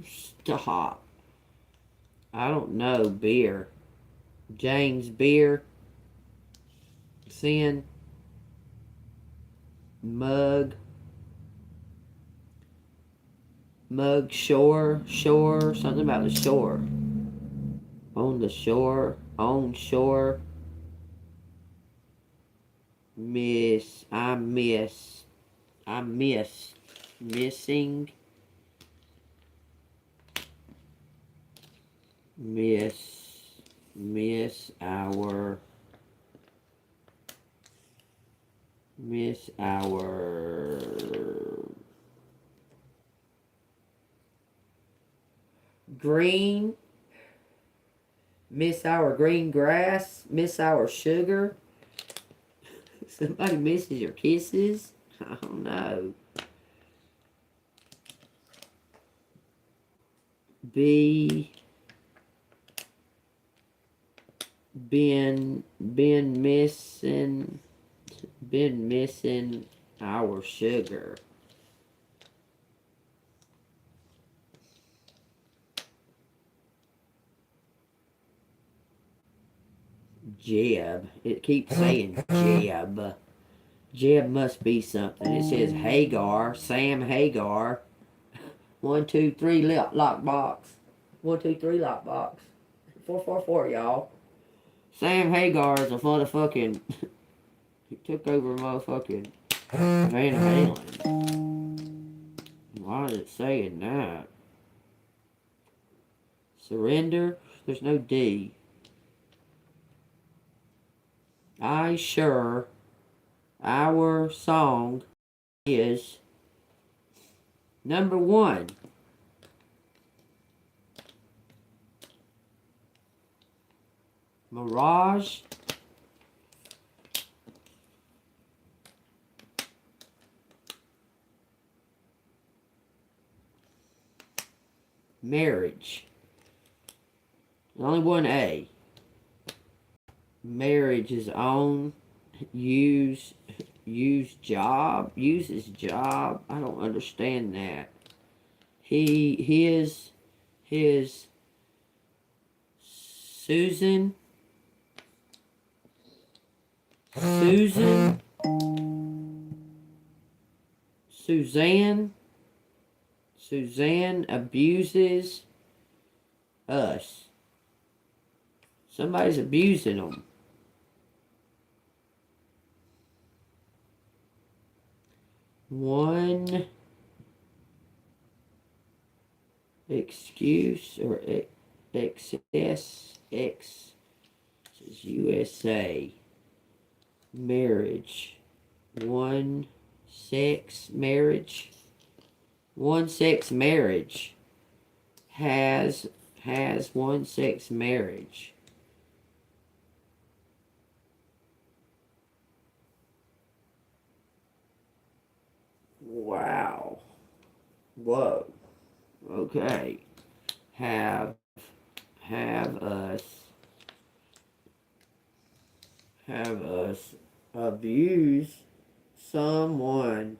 Stop. I don't know. Beer. James Beer. Sin. Mug. Shore. Something about the shore. On the shore. On shore. Miss. I miss. Missing. Miss our green. Miss our green grass. Miss our sugar. Somebody misses your kisses. I don't know. Been missing our sugar. Jeb. It keeps saying Jeb. Jeb must be something. It says Hagar. Sam Hagar. 1, 2, 3 lock box. 1, 2, 3 lock box. 444, y'all. Sam Hagar is a motherfucking. He took over motherfucking Van Halen. Why is it saying that? Surrender? There's no D. I sure. Our song is number 1. Mirage. Marriage. Only one A. Marriage is on. Use job. Uses job. I don't understand that. His Susan. Suzanne abuses us. Somebody's abusing them. One excuse or excess X is USA. Marriage. One sex marriage. 1-6 marriage. Has 1-6 marriage. Wow. Whoa. Okay. Have us abuse someone.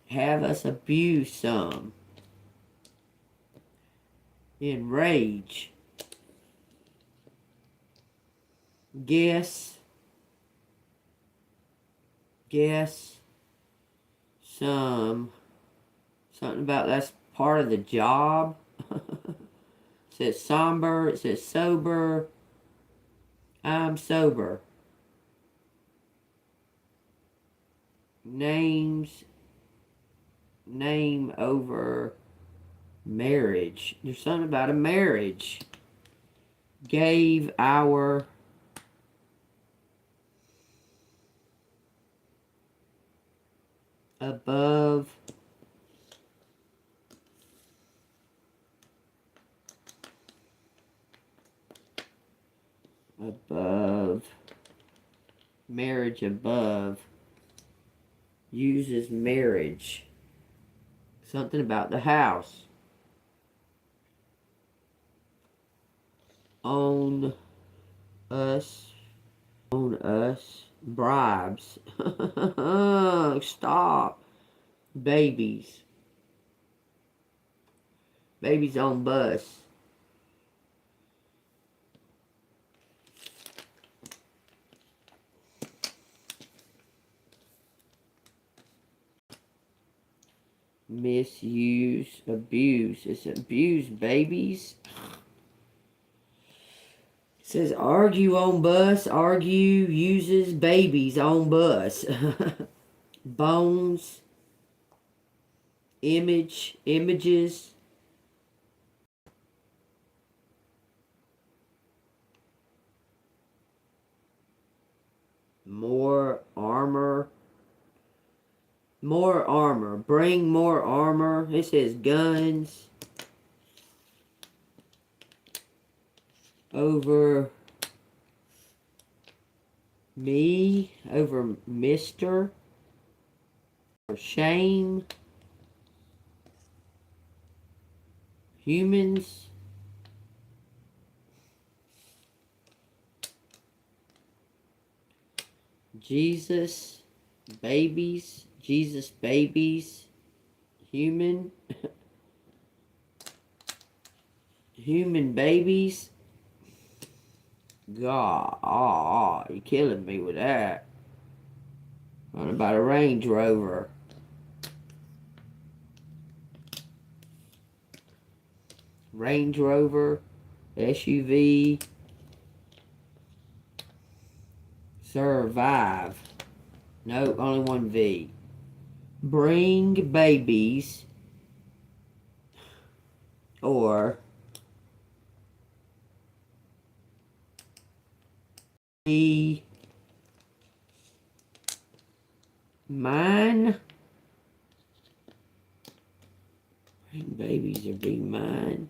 Have us abuse some. Enrage. Guess something about that's part of the job. It says somber, it says sober. I'm sober. Name over marriage. There's something about a marriage. Gave our above marriage above uses marriage. Something about the house. Own us bribes. Stop. Babies on bus. Misuse, abuse. It's abuse babies. It says argue on bus. Argue uses babies on bus. Bones. Images. More armor. Bring more armor. It says guns. Over me. Over Mr. Shame. Humans. Jesus babies. Human babies. God, you're killing me with that. What about a Range Rover? Range Rover, SUV. Survive. No, only one V. Bring babies or be mine. Bring babies or be mine.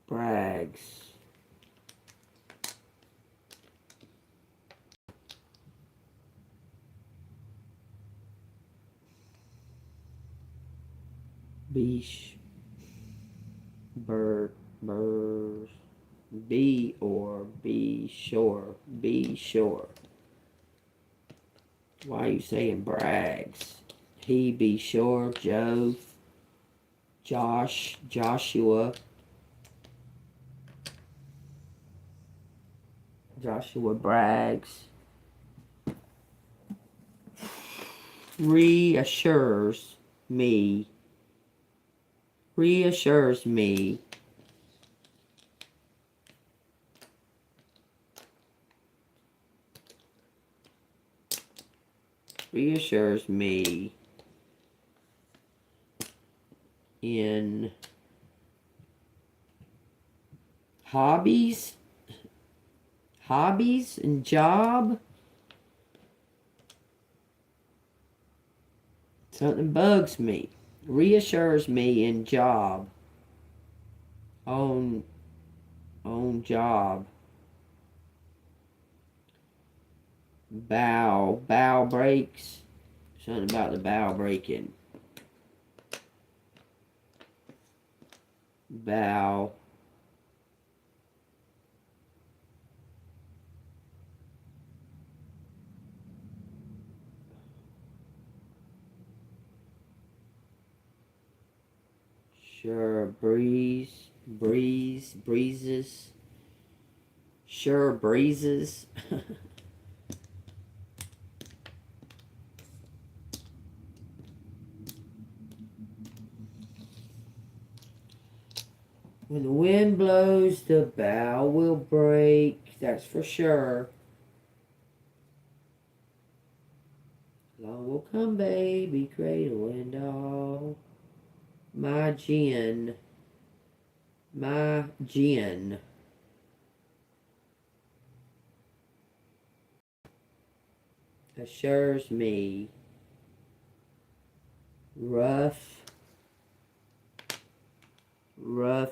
Brags. Be or be sure. Be sure. Why are you saying brags? He be sure. Joshua brags. Reassures me. Reassures me. Reassures me in hobbies, and job. Something bugs me, reassures me in job, on job. Bow breaks. Something about the bow breaking. Bow. Sure, breezes. Sure, breezes. When the wind blows, the bow will break. That's for sure. Long will come, baby, cradle and all. My gin. Assures me. Rough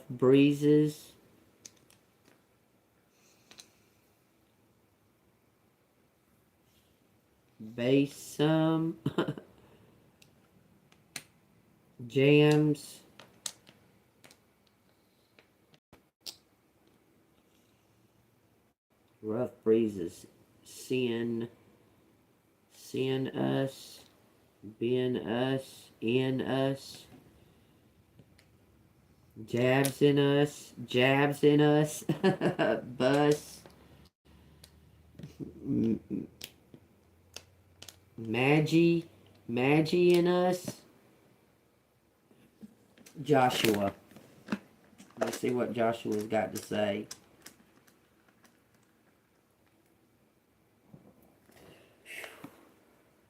breezes. Base some. Jams. Rough breezes. Sin us. Been us. In us. Jabs in us. Bus. Maggie in us. Joshua. Let's see what Joshua's got to say.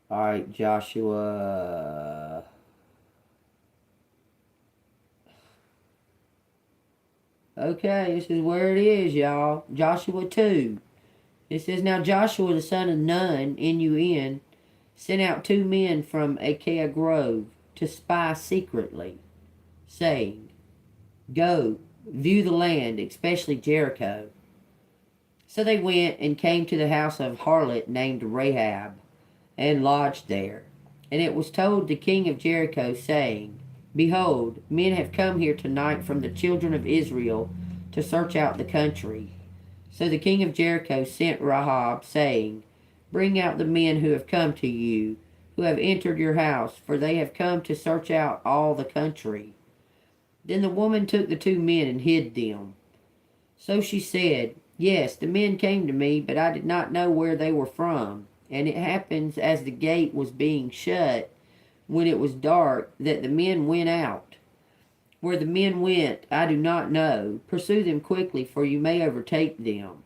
Alright, Joshua. Okay, this is where it is, y'all. Joshua 2. It says, Now Joshua the son of Nun, N-U-N, sent out 2 men from Achaia Grove to spy secretly, saying, Go, view the land, especially Jericho. So they went and came to the house of harlot named Rahab, and lodged there. And it was told the king of Jericho, saying, Behold, men have come here tonight from the children of Israel to search out the country. So the king of Jericho sent Rahab, saying, Bring out the men who have come to you, who have entered your house, for they have come to search out all the country. Then the woman took the 2 men and hid them. So she said, Yes, the men came to me, but I did not know where they were from. And it happens as the gate was being shut, when it was dark, that the men went out. Where the men went, I do not know. Pursue them quickly, for you may overtake them.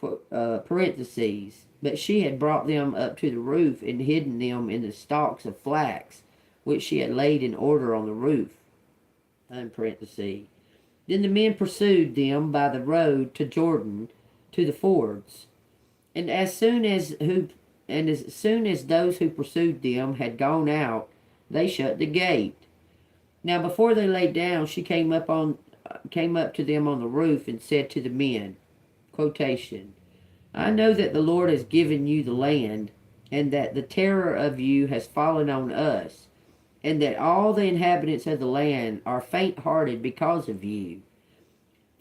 Parentheses. But she had brought them up to the roof and hidden them in the stalks of flax, which she had laid in order on the roof. Parentheses. Then the men pursued them by the road to Jordan, to the fords. And as soon as those who pursued them had gone out, they shut the gate. Now before they lay down, she came up to them on the roof and said to the men, quotation, I know that the Lord has given you the land, and that the terror of you has fallen on us, and that all the inhabitants of the land are faint-hearted because of you.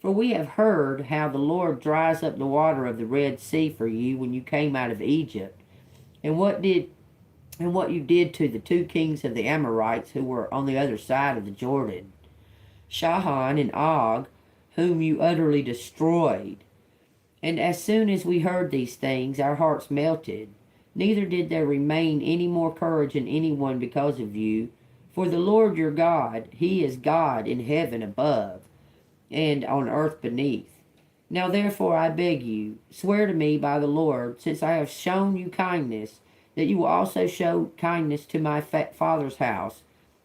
For we have heard how the Lord dries up the water of the Red Sea for you when you came out of Egypt, and what you did to the 2 kings of the Amorites who were on the other side of the Jordan, Sihon and Og, whom you utterly destroyed. And as soon as we heard these things, our hearts melted. Neither did there remain any more courage in anyone because of you. For the Lord your God, He is God in heaven above, and on earth beneath. Now therefore I beg you, swear to me by the Lord, since I have shown you kindness, that you will also show kindness to my father's house,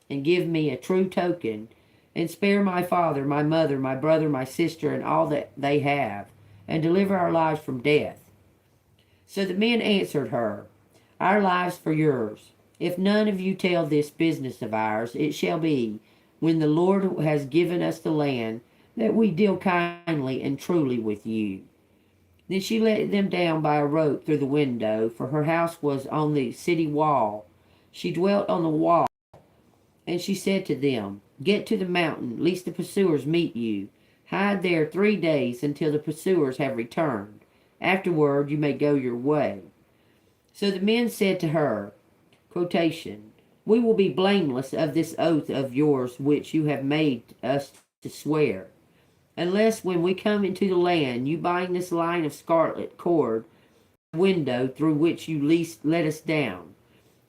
and give me a true token, and spare my father, my mother, my brother, my sister, and all that they have, and deliver our lives from death. So the men answered her, Our lives for yours. If none of you tell this business of ours, it shall be, when the Lord has given us the land, that we deal kindly and truly with you. Then she let them down by a rope through the window, for her house was on the city wall. She dwelt on the wall, and she said to them, Get to the mountain, lest the pursuers meet you. Hide there 3 days until the pursuers have returned. Afterward you may go your way. So the men said to her, quotation, We will be blameless of this oath of yours which you have made us to swear, unless when we come into the land you bind this line of scarlet cord window through which you least let us down.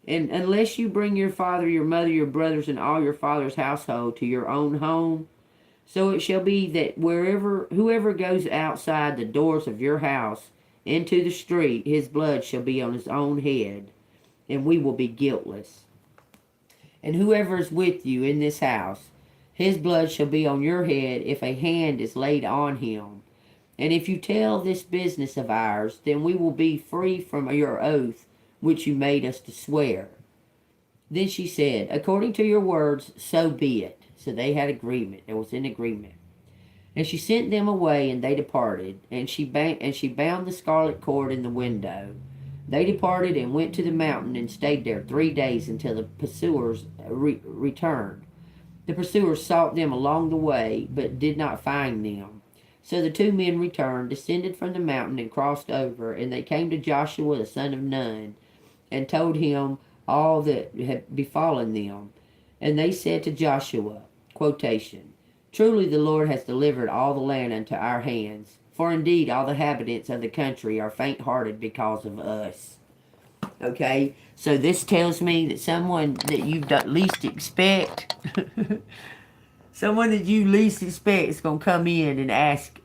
And unless you bring your father, your mother, your brothers, and all your father's household to your own home, so it shall be that whoever goes outside the doors of your house into the street, his blood shall be on his own head, and we will be guiltless. And whoever is with you in this house, his blood shall be on your head if a hand is laid on him. And if you tell this business of ours, then we will be free from your oath which you made us to swear. Then she said, According to your words, so be it. So they had agreement. There was an agreement. And she sent them away, and they departed. And she bound the scarlet cord in the window. They departed and went to the mountain and stayed there 3 days until the pursuers returned. The pursuers sought them along the way, but did not find them. So the 2 men returned, descended from the mountain, and crossed over. And they came to Joshua the son of Nun, and told him all that had befallen them. And they said to Joshua, quotation, Truly the Lord has delivered all the land unto our hands, for indeed all the inhabitants of the country are faint-hearted because of us. Okay, so this tells me that someone that you least expect, someone that you least expect is going to come in and ask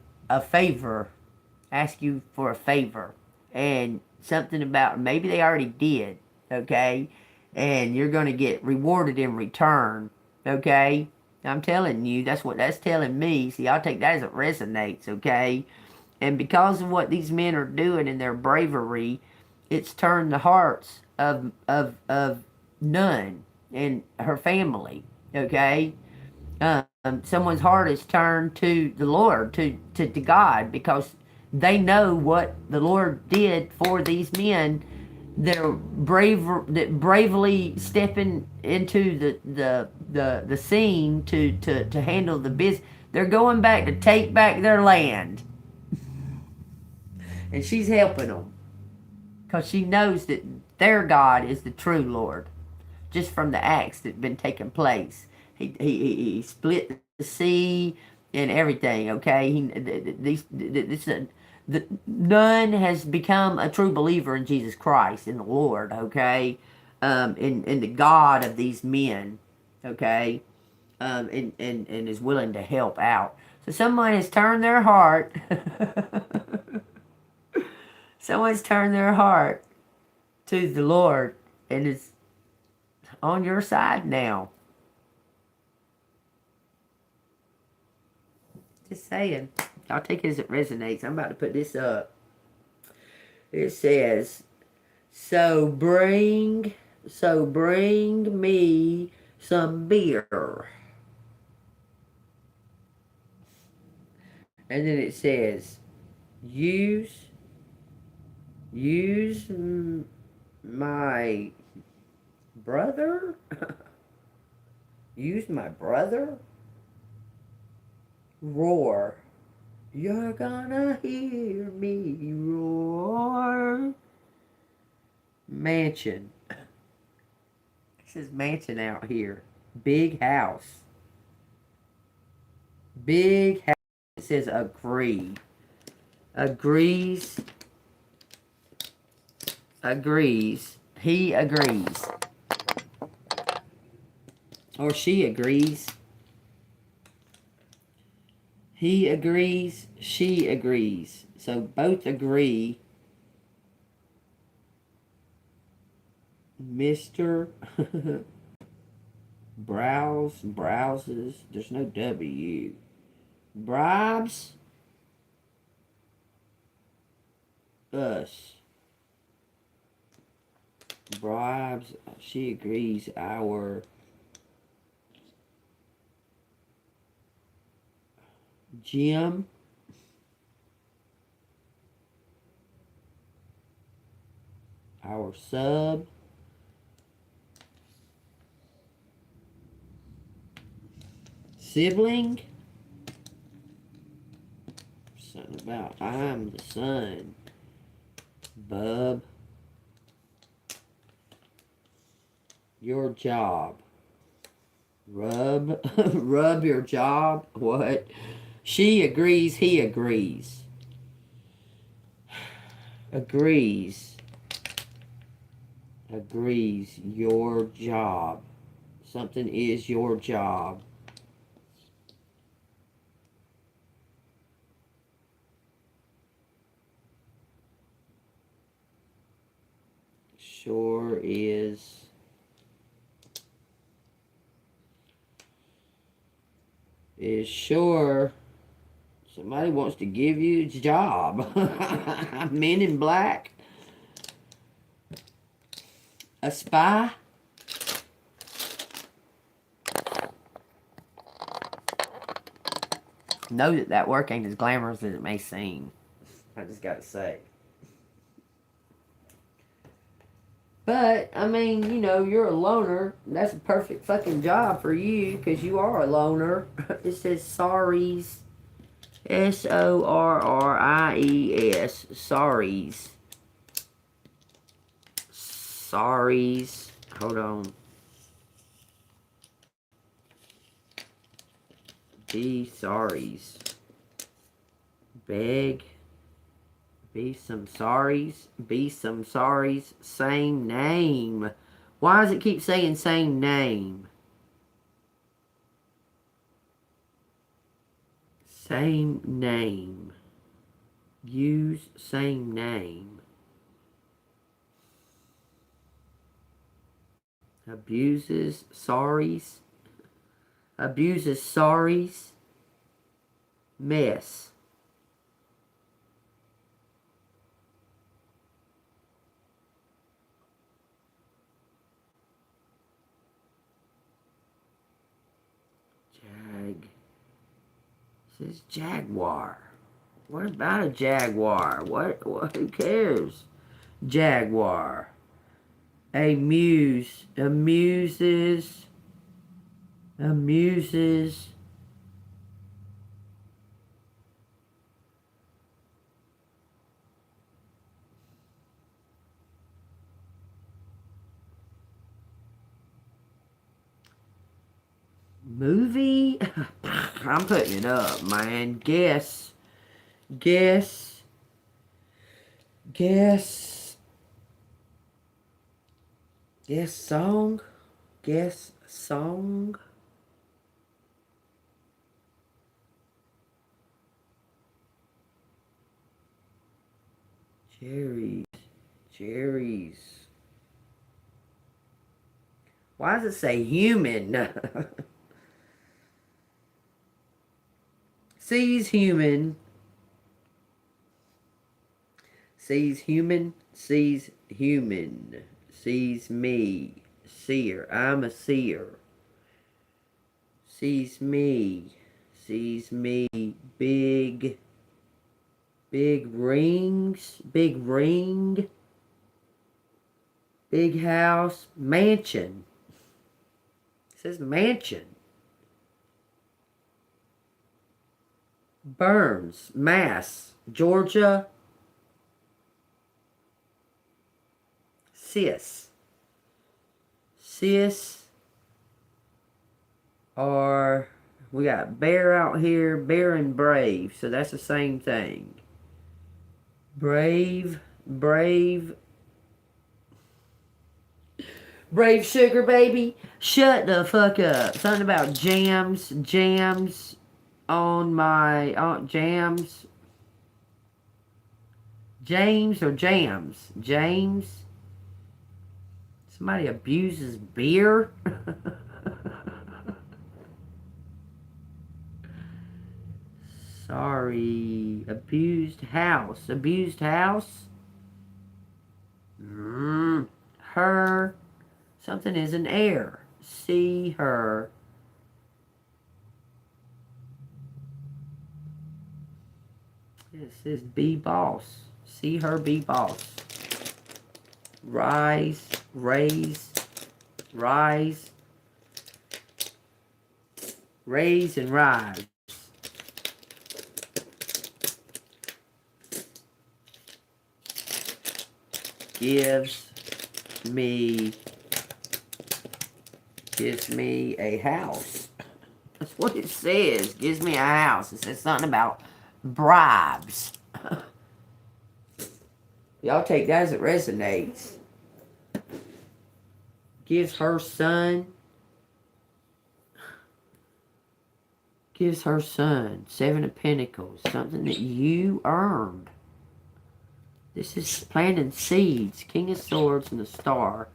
you for a favor. And something about, maybe they already did, okay? And you're going to get rewarded in return, okay? I'm telling you, that's what that's telling me. See, I'll take that as it resonates, okay? And because of what these men are doing and their bravery, it's turned the hearts of Nun and her family, okay? Someone's heart is turned to the Lord, to God, because they know what the Lord did for these men. They're bravely stepping into the scene to handle the business. They're going back to take back their land. And she's helping them, because she knows that their God is the true Lord, just from the acts that have been taking place. He split the sea and everything, okay? None has become a true believer in Jesus Christ, in the Lord, okay? In the God of these men, okay? And is willing to help out. So someone has turned their heart. Someone's turned their heart to the Lord and is on your side now. Just saying. I'll take it as it resonates. I'm about to put this up. It says, So bring me some beer. And then it says, use my brother? Use my brother? Roar. You're gonna hear me roar. Mansion. It says mansion out here. Big house. Big house. It says agree. Agrees. He agrees. Or she agrees. He agrees. She agrees. So both agree. Mr. Browses. There's no W. Bribes us. Bribes. She agrees our Jim. Our sub. Sibling. Something about I'm the son. Bub. Your job. Rub. Rub your job. What? She agrees, he agrees. Agrees. Agrees. Your job. Something is your job. Sure is. Is sure. Somebody wants to give you a job. Men in Black. A spy. Know that that work ain't as glamorous as it may seem. I just gotta say. But, I mean, you know, you're a loner. That's a perfect fucking job for you, because you are a loner. It says sorries. S-O-R-R-I-E-S. Sorries. Sorries. Hold on. Be sorries. Beg. Be some sorries. Be some sorries. Same name. Why does it keep saying same name? Same name. Use same name. Abuses sorries. Abuses sorries. Mess. This is Jaguar. What about a Jaguar? What who cares? Jaguar. Amuses. Amuses. Movie? I'm putting it up, man. Guess. Song. Guess song. Cherries. Why does it say human? Sees human. Sees human. Sees human. Sees me. Seer. I'm a seer. Sees me. Sees me. Big rings. Big ring. Big house. Mansion. It says mansion. Burns. Mass. Georgia. Sis. Or we got bear out here. Bear and brave. So that's the same thing. Brave sugar baby. Shut the fuck up. Something about jams on my jams. James or jams? James. Somebody abuses beer. Sorry. Abused house. Abused house. Her. Something is an heir. See her. It says be boss. See her be boss. Rise. Raise. Rise. Raise and rise. Gives me a house. That's what it says. Gives me a house. It says something about bribes. Y'all take that as it resonates. Gives her son. Gives her son. 7 of Pentacles. Something that you earned. This is planting seeds. King of Swords and the Star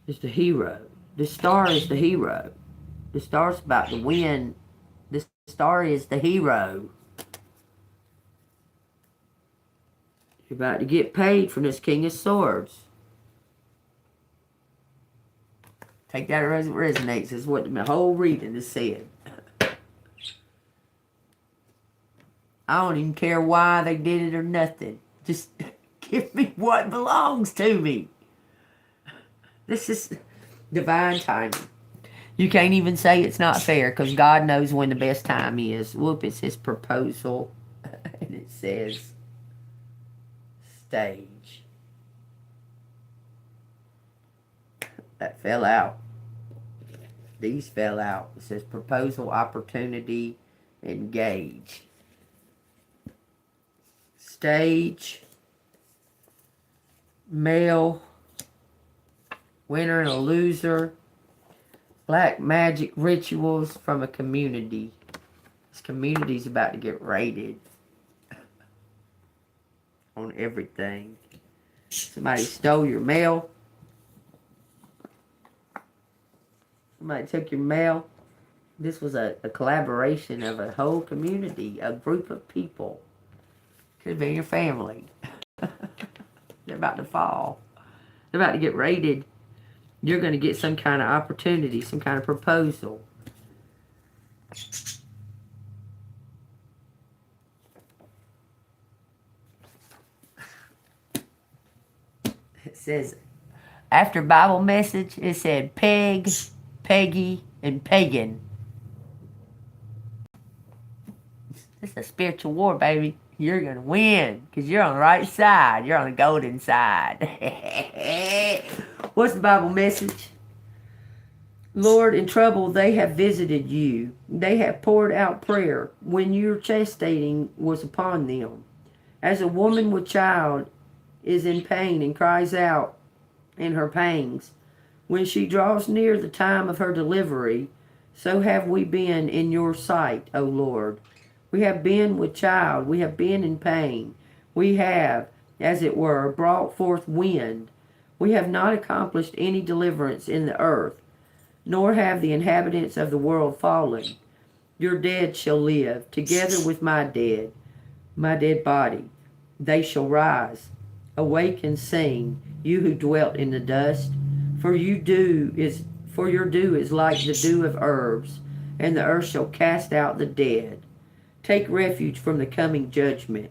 is the hero. The Star is the hero. The Star's about to win. The Star is the hero. You're about to get paid from this King of Swords. Take that as it resonates. Is what the whole reading is said. I don't even care why they did it or nothing. Just give me what belongs to me. This is divine timing. You can't even say it's not fair because God knows when the best time is. Whoop, it's his proposal. And it says stage. That fell out. These fell out. It says proposal, opportunity, engage. Stage, male, winner and a loser, black magic rituals from a community. This community's about to get raided on everything. Somebody stole your mail. Somebody took your mail. This was a collaboration of a whole community, a group of people. Could have been your family. They're about to fall. They're about to get raided. You're going to get some kind of opportunity, some kind of proposal. It says, after Bible message, it said Peg, Peggy, and Pagan. This is a spiritual war, baby. You're going to win because you're on the right side. You're on the golden side. What's the Bible message? Lord, in trouble, they have visited you. They have poured out prayer when your chastening was upon them. As a woman with child is in pain and cries out in her pangs, when she draws near the time of her delivery, so have we been in your sight, O Lord. We have been with child. We have been in pain. We have, as it were, brought forth wind. We have not accomplished any deliverance in the earth, nor have the inhabitants of the world fallen. Your dead shall live, together with my dead body. They shall rise. Awake and sing, you who dwelt in the dust. For your dew is like the dew of herbs, and the earth shall cast out the dead. Take refuge from the coming judgment.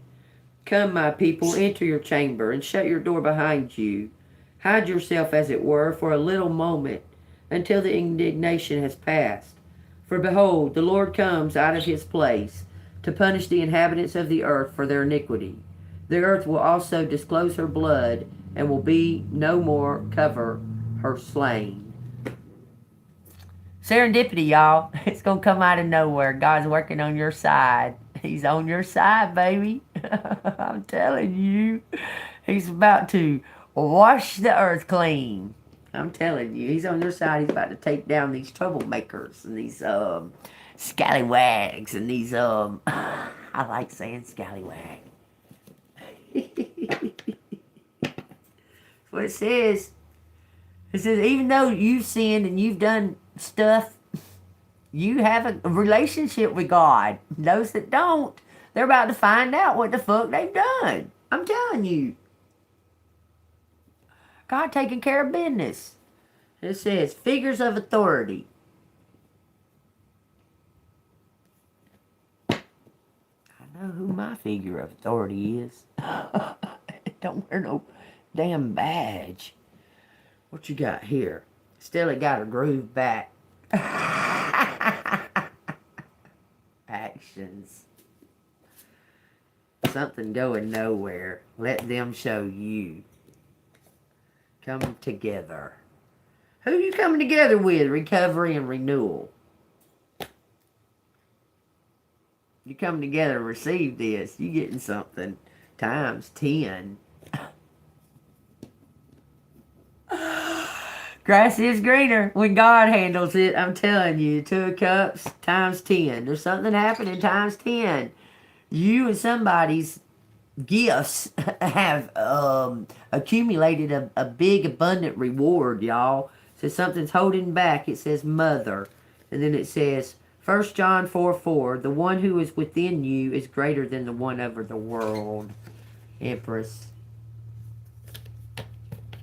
Come, my people, enter your chamber, and shut your door behind you. Hide yourself, as it were, for a little moment, until the indignation has passed. For behold, the Lord comes out of his place to punish the inhabitants of the earth for their iniquity. The earth will also disclose her blood, and will be no more cover her slain. Serendipity, y'all. It's going to come out of nowhere. God's working on your side. He's on your side, baby. I'm telling you. He's about to wash the earth clean. I'm telling you. He's on your side. He's about to take down these troublemakers and these scallywags and these I like saying scallywag. That's what it says. It says, even though you've sinned and you've done stuff, You have a relationship with God. Those that don't, they're about to find out what the fuck they've done. I'm telling you. God taking care of business. It says figures of authority. I know who my figure of authority is. Don't wear no damn badge. What you got here? Still it got a groove back. Actions. Something going nowhere. Let them show you. Come together. Who you coming together with? Recovery and renewal. You come together and receive this. You getting something times 10. Grass is greener when God handles it. I'm telling you. 2 of Cups times 10. There's something happening times 10. You and somebody's gifts have accumulated a big abundant reward, y'all. So something's holding back. It says mother. And then it says 1 John 4:4. The one who is within you is greater than the one over the world. Empress.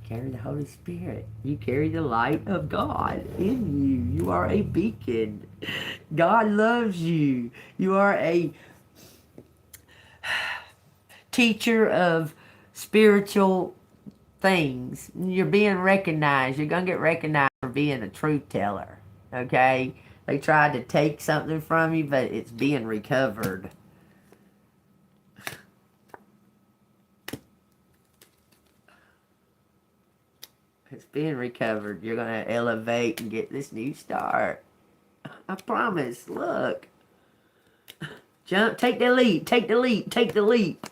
Carry the Holy Spirit. You carry the light of God in you. You are a beacon. God loves you. You are a teacher of spiritual things. You're being recognized. You're going to get recognized for being a truth teller. Okay? They tried to take something from you, but it's being recovered. It's being recovered. You're going to elevate and get this new start. I promise. Look. Jump. Take the leap. Take the leap. Take the leap.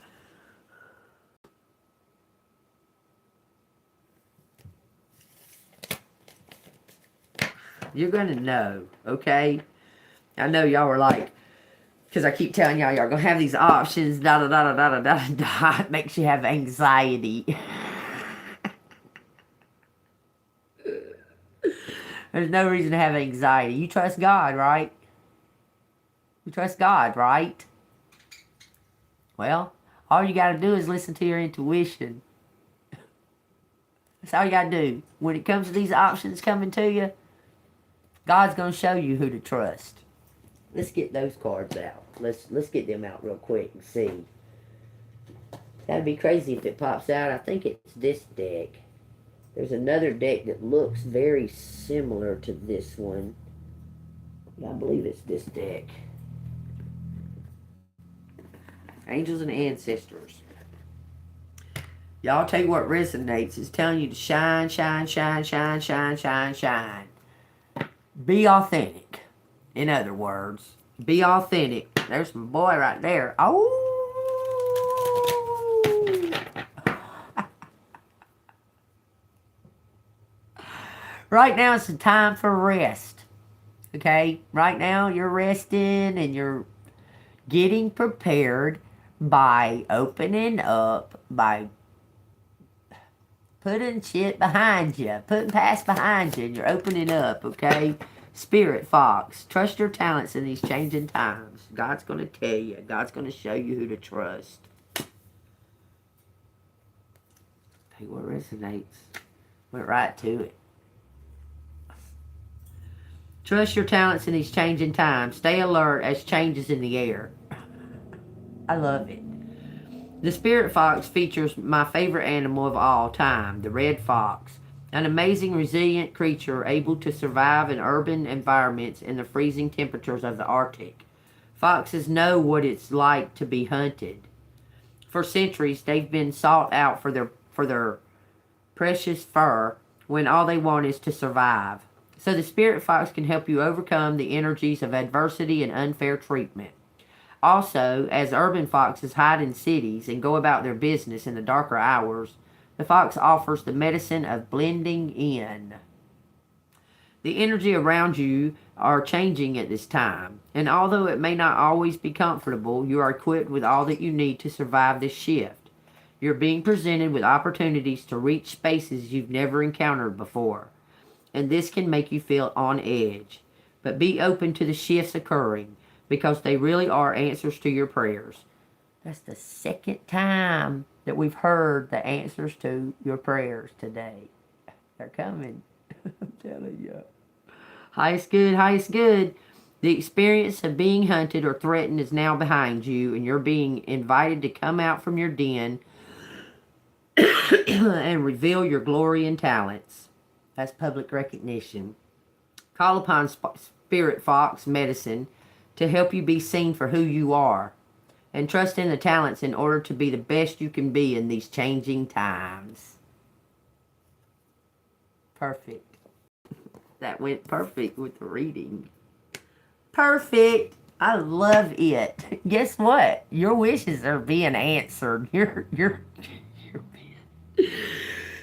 You're going to know. Okay? I know y'all were like, because I keep telling y'all going to have these options. Da da da da da da da. It makes you have anxiety. There's no reason to have anxiety. You trust God, right? You trust God, right? Well, all you got to do is listen to your intuition. That's all you got to do. When it comes to these options coming to you, God's going to show you who to trust. Let's get those cards out. Let's get them out real quick and see. That'd be crazy if it pops out. I think it's this deck. There's another deck that looks very similar to this one. I believe it's this deck. Angels and Ancestors. Y'all take what resonates. It's telling you to shine, shine, shine, shine, shine, shine, shine. Be authentic. In other words, be authentic. There's my boy right there. Oh! Right now it's the time for rest. Okay? Right now you're resting and you're getting prepared by opening up, by putting shit behind you, putting past behind you, and you're opening up, okay? Spirit Fox, trust your talents in these changing times. God's going to tell you. God's going to show you who to trust. Take what resonates. Went right to it. Trust your talents in these changing times. Stay alert as changes in the air. I love it. The Spirit Fox features my favorite animal of all time, the red fox. An amazing, resilient creature able to survive in urban environments in the freezing temperatures of the Arctic. Foxes know what it's like to be hunted. For centuries, they've been sought out for their precious fur when all they want is to survive. So the Spirit Fox can help you overcome the energies of adversity and unfair treatment. Also, as urban foxes hide in cities and go about their business in the darker hours, the fox offers the medicine of blending in. The energy around you are changing at this time, and although it may not always be comfortable, you are equipped with all that you need to survive this shift. You're being presented with opportunities to reach spaces you've never encountered before, and this can make you feel on edge. but be open to the shifts occurring because they really are answers to your prayers. That's the second time that we've heard the answers to your prayers today. They're coming. I'm telling you. Highest good, highest good. The experience of being hunted or threatened is now behind you, and you're being invited to come out from your den and reveal your glory and talents. That's public recognition. Call upon Spirit Fox Medicine to help you be seen for who you are, and trust in the talents in order to be the best you can be in these changing times. Perfect. That went perfect with the reading. Perfect. I love it. Guess what? Your wishes are being answered. You're being...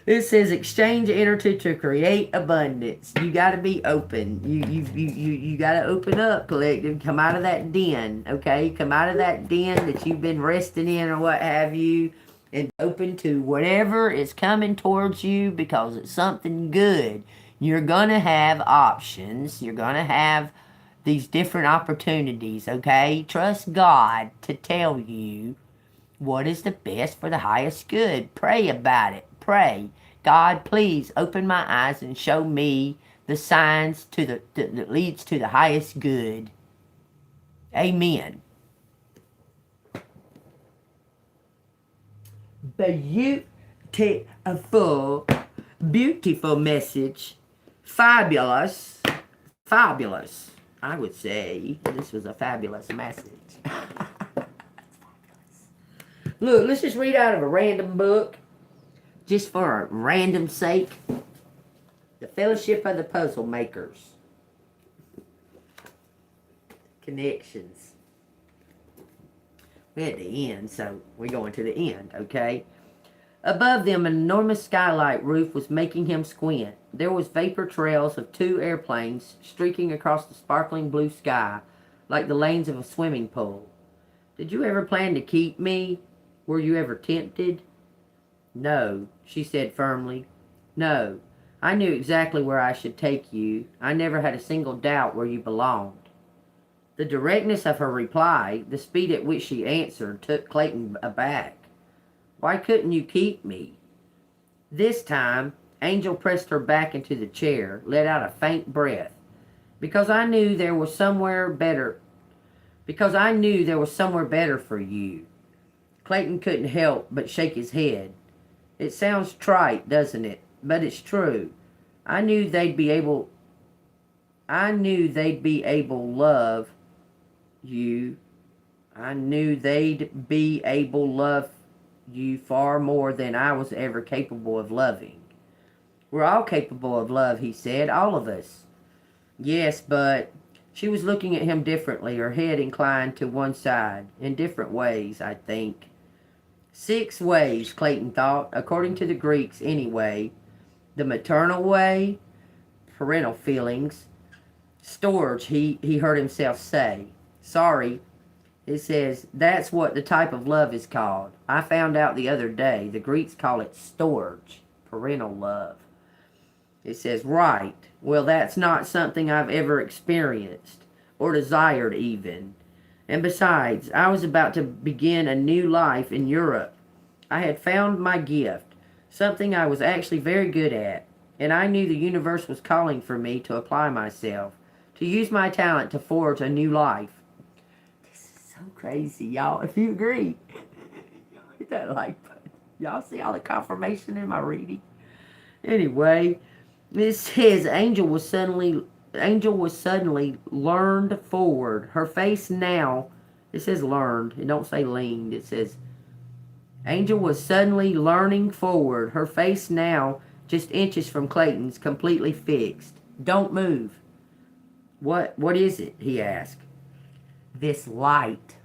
It says exchange energy to create abundance. You got to be open. You got to open up, collective. Come out of that den, okay? Come out of that den that you've been resting in or what have you, and open to whatever is coming towards you because it's something good. You're going to have options. You're going to have these different opportunities, okay? Trust God to tell you what is the best for the highest good. Pray about it. Pray. God, please open my eyes and show me the signs that leads to the highest good. Amen. Beautiful, beautiful message. Fabulous. Fabulous. I would say this was a fabulous message. Look, let's just read out of a random book. Just for a random sake. The Fellowship of the Puzzle Makers. Connections. We're at the end, so we're going to the end, okay? Above them, an enormous skylight roof was making him squint. There was vapor trails of 2 airplanes streaking across the sparkling blue sky, like the lanes of a swimming pool. Did you ever plan to keep me? Were you ever tempted? No, she said firmly. No, I knew exactly where I should take you. I never had a single doubt where you belonged. The directness of her reply, the speed at which she answered, took Clayton aback. Why couldn't you keep me? This time, Angel pressed her back into the chair, let out a faint breath. Because I knew there was somewhere better. Because I knew there was somewhere better for you. Clayton couldn't help but shake his head. It sounds trite, doesn't it? But it's true. I knew they'd be able love you. I knew they'd be able love you far more than I was ever capable of loving. We're all capable of love, he said, all of us. Yes, but she was looking at him differently, her head inclined to one side, in different ways, I think. 6 ways, Clayton thought, according to the Greeks anyway. The maternal way, parental feelings. Storage, he heard himself say. Sorry, it says, that's what the type of love is called. I found out the other day, the Greeks call it storge, parental love. It says, right, well that's not something I've ever experienced, or desired even. And besides, I was about to begin a new life in Europe. I had found my gift, something I was actually very good at, and I knew the universe was calling for me to apply myself, to use my talent to forge a new life. This is so crazy, y'all. If you agree, hit that like button. Y'all see all the confirmation in my reading? Anyway, it says Angel was suddenly leaned forward. Her face now, it says learned. It don't say leaned. It says Angel was suddenly leaning forward. Her face now, just inches from Clayton's, completely fixed. Don't move. What is it? He asked. This light.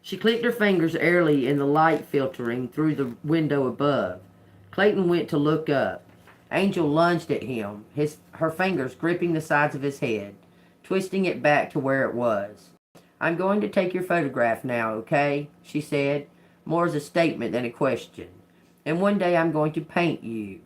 She clicked her fingers airily in the light filtering through the window above. Clayton went to look up. Angel lunged at him, her fingers gripping the sides of his head, twisting it back to where it was. I'm going to take your photograph now, okay? She said, more as a statement than a question. And one day I'm going to paint you.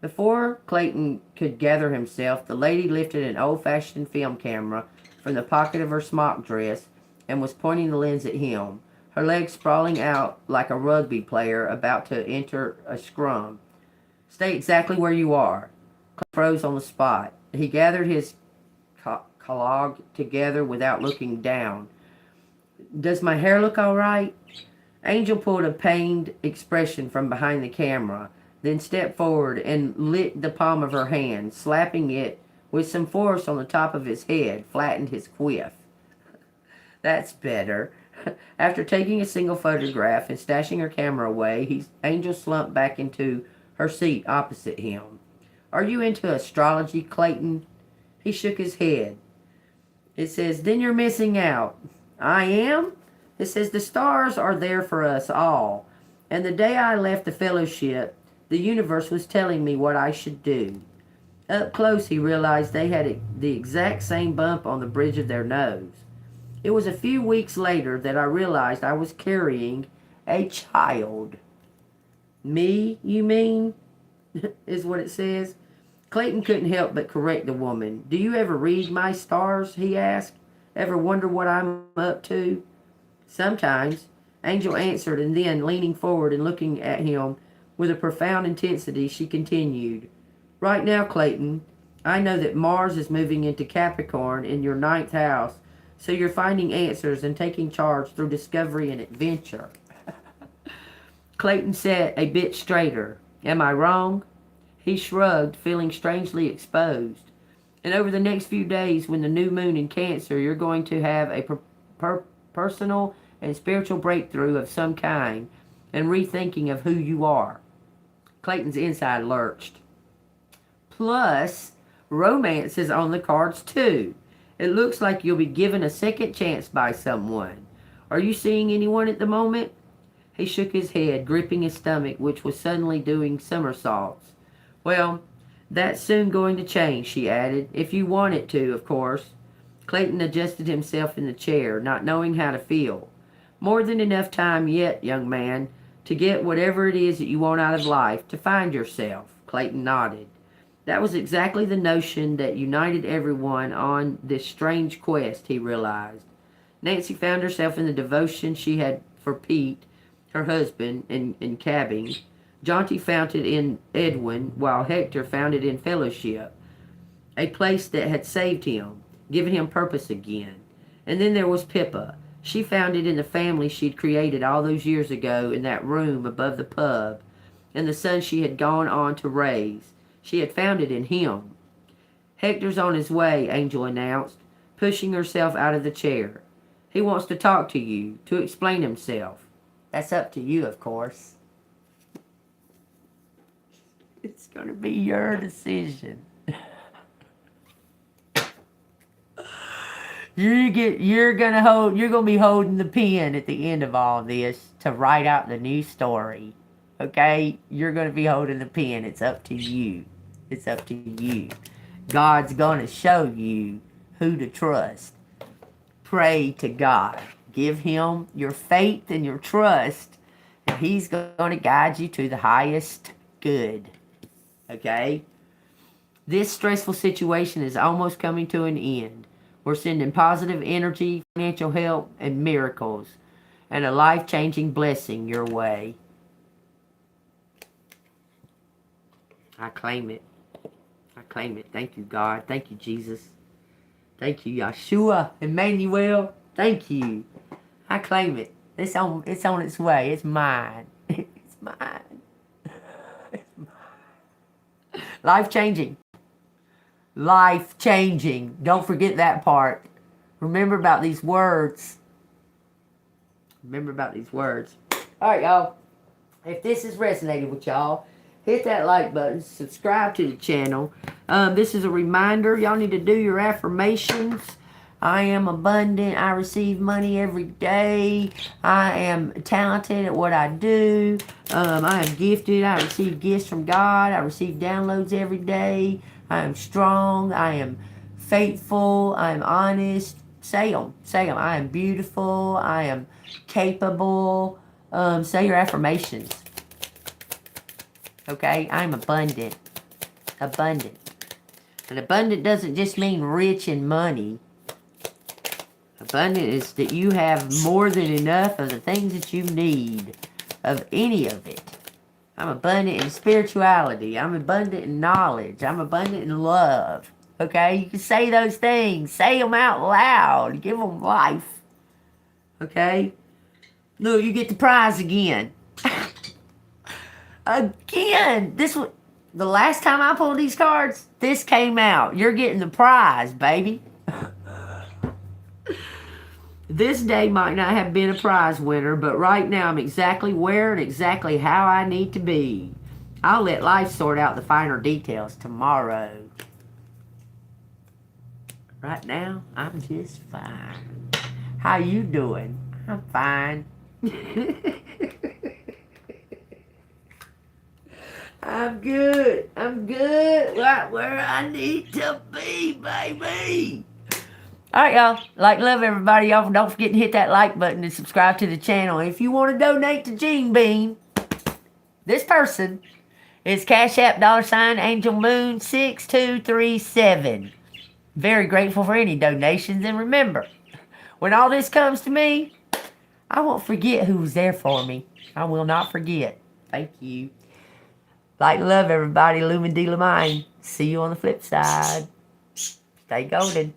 Before Clayton could gather himself, the lady lifted an old-fashioned film camera from the pocket of her smock dress and was pointing the lens at him, her legs sprawling out like a rugby player about to enter a scrum. Stay exactly where you are. Clayton froze on the spot. He gathered his collage together without looking down. Does my hair look all right? Angel pulled a pained expression from behind the camera, then stepped forward and lit the palm of her hand, slapping it with some force on the top of his head, flattened his quiff. That's better. After taking a single photograph and stashing her camera away, Angel slumped back into her seat opposite him. Are you into astrology, Clayton? He shook his head. It says, then you're missing out. I am? It says the stars are there for us all. And the day I left the fellowship, the universe was telling me what I should do. Up close, he realized they had the exact same bump on the bridge of their nose. It was a few weeks later that I realized I was carrying a child. Me, you mean? Is what it says. Clayton couldn't help but correct the woman. Do you ever read my stars? He asked. Ever wonder what I'm up to? Sometimes, Angel answered, and then, leaning forward and looking at him with a profound intensity, she continued. Right now, Clayton, I know that Mars is moving into Capricorn in your 9th house, so you're finding answers and taking charge through discovery and adventure. Clayton sat a bit straighter. Am I wrong? He shrugged, feeling strangely exposed. And over the next few days, when the new moon in Cancer, you're going to have a personal and spiritual breakthrough of some kind and rethinking of who you are. Clayton's inside lurched. Plus, romance is on the cards too. It looks like you'll be given a second chance by someone. Are you seeing anyone at the moment? He shook his head, gripping his stomach, which was suddenly doing somersaults. Well, that's soon going to change, she added. If you want it to, of course. Clayton adjusted himself in the chair, not knowing how to feel. More than enough time yet, young man, to get whatever it is that you want out of life, to find yourself. Clayton nodded. That was exactly the notion that united everyone on this strange quest, he realized. Nancy found herself in the devotion she had for Pete, her husband, in cabbing. Jaunty found it in Edwin, while Hector found it in fellowship, a place that had saved him, given him purpose again. And then there was Pippa. She found it in the family she'd created all those years ago in that room above the pub, and the son she had gone on to raise. She had found it in him. Hector's on his way, Angel announced, pushing herself out of the chair. He wants to talk to you, to explain himself. That's up to you, of course. It's going to be your decision. You're going to be holding the pen at the end of all this to write out the new story. Okay? You're going to be holding the pen. It's up to you. It's up to you. God's going to show you who to trust. Pray to God. Give him your faith and your trust, and he's going to guide you to the highest good. Okay? This stressful situation is almost coming to an end. We're sending positive energy, financial help, and miracles, and a life-changing blessing your way. I claim it. I claim it. Thank you, God. Thank you, Jesus. Thank you, Yeshua, Emmanuel. Thank you. I claim it. It's on its way. It's mine. It's mine. It's mine. Life-changing. Life-changing. Don't forget that part. Remember about these words. Remember about these words. All right, y'all. If this has resonated with y'all, hit that like button. Subscribe to the channel. This is a reminder. Y'all need to do your affirmations. I am abundant. I receive money every day. I am talented at what I do. I am gifted. I receive gifts from God. I receive downloads every day. I am strong. I am faithful. I am honest. Say them. Say them. I am beautiful. I am capable. Say your affirmations. Okay? I am abundant. abundant. And abundant doesn't just mean rich in money. Abundant is that you have more than enough of the things that you need, of any of it. I'm abundant in spirituality. I'm abundant in knowledge. I'm abundant in love. Okay? You can say those things. Say them out loud. Give them life. Okay? Look, you get the prize again. Again! This was the last time I pulled these cards, this came out. You're getting the prize, baby. This day might not have been a prize winner, but right now I'm exactly where and exactly how I need to be. I'll let life sort out the finer details tomorrow. Right now, I'm just fine. How you doing? I'm fine. I'm good. I'm good. Right where I need to be, baby. Alright, y'all. Like, love everybody. Y'all don't forget to hit that like button and subscribe to the channel. If you want to donate to Gene Bean, this person is Cash App $Angel Moon 6237. Very grateful for any donations. And remember, when all this comes to me, I won't forget who was there for me. I will not forget. Thank you. Like, love everybody. Lumen de la Mine. See you on the flip side. Stay golden.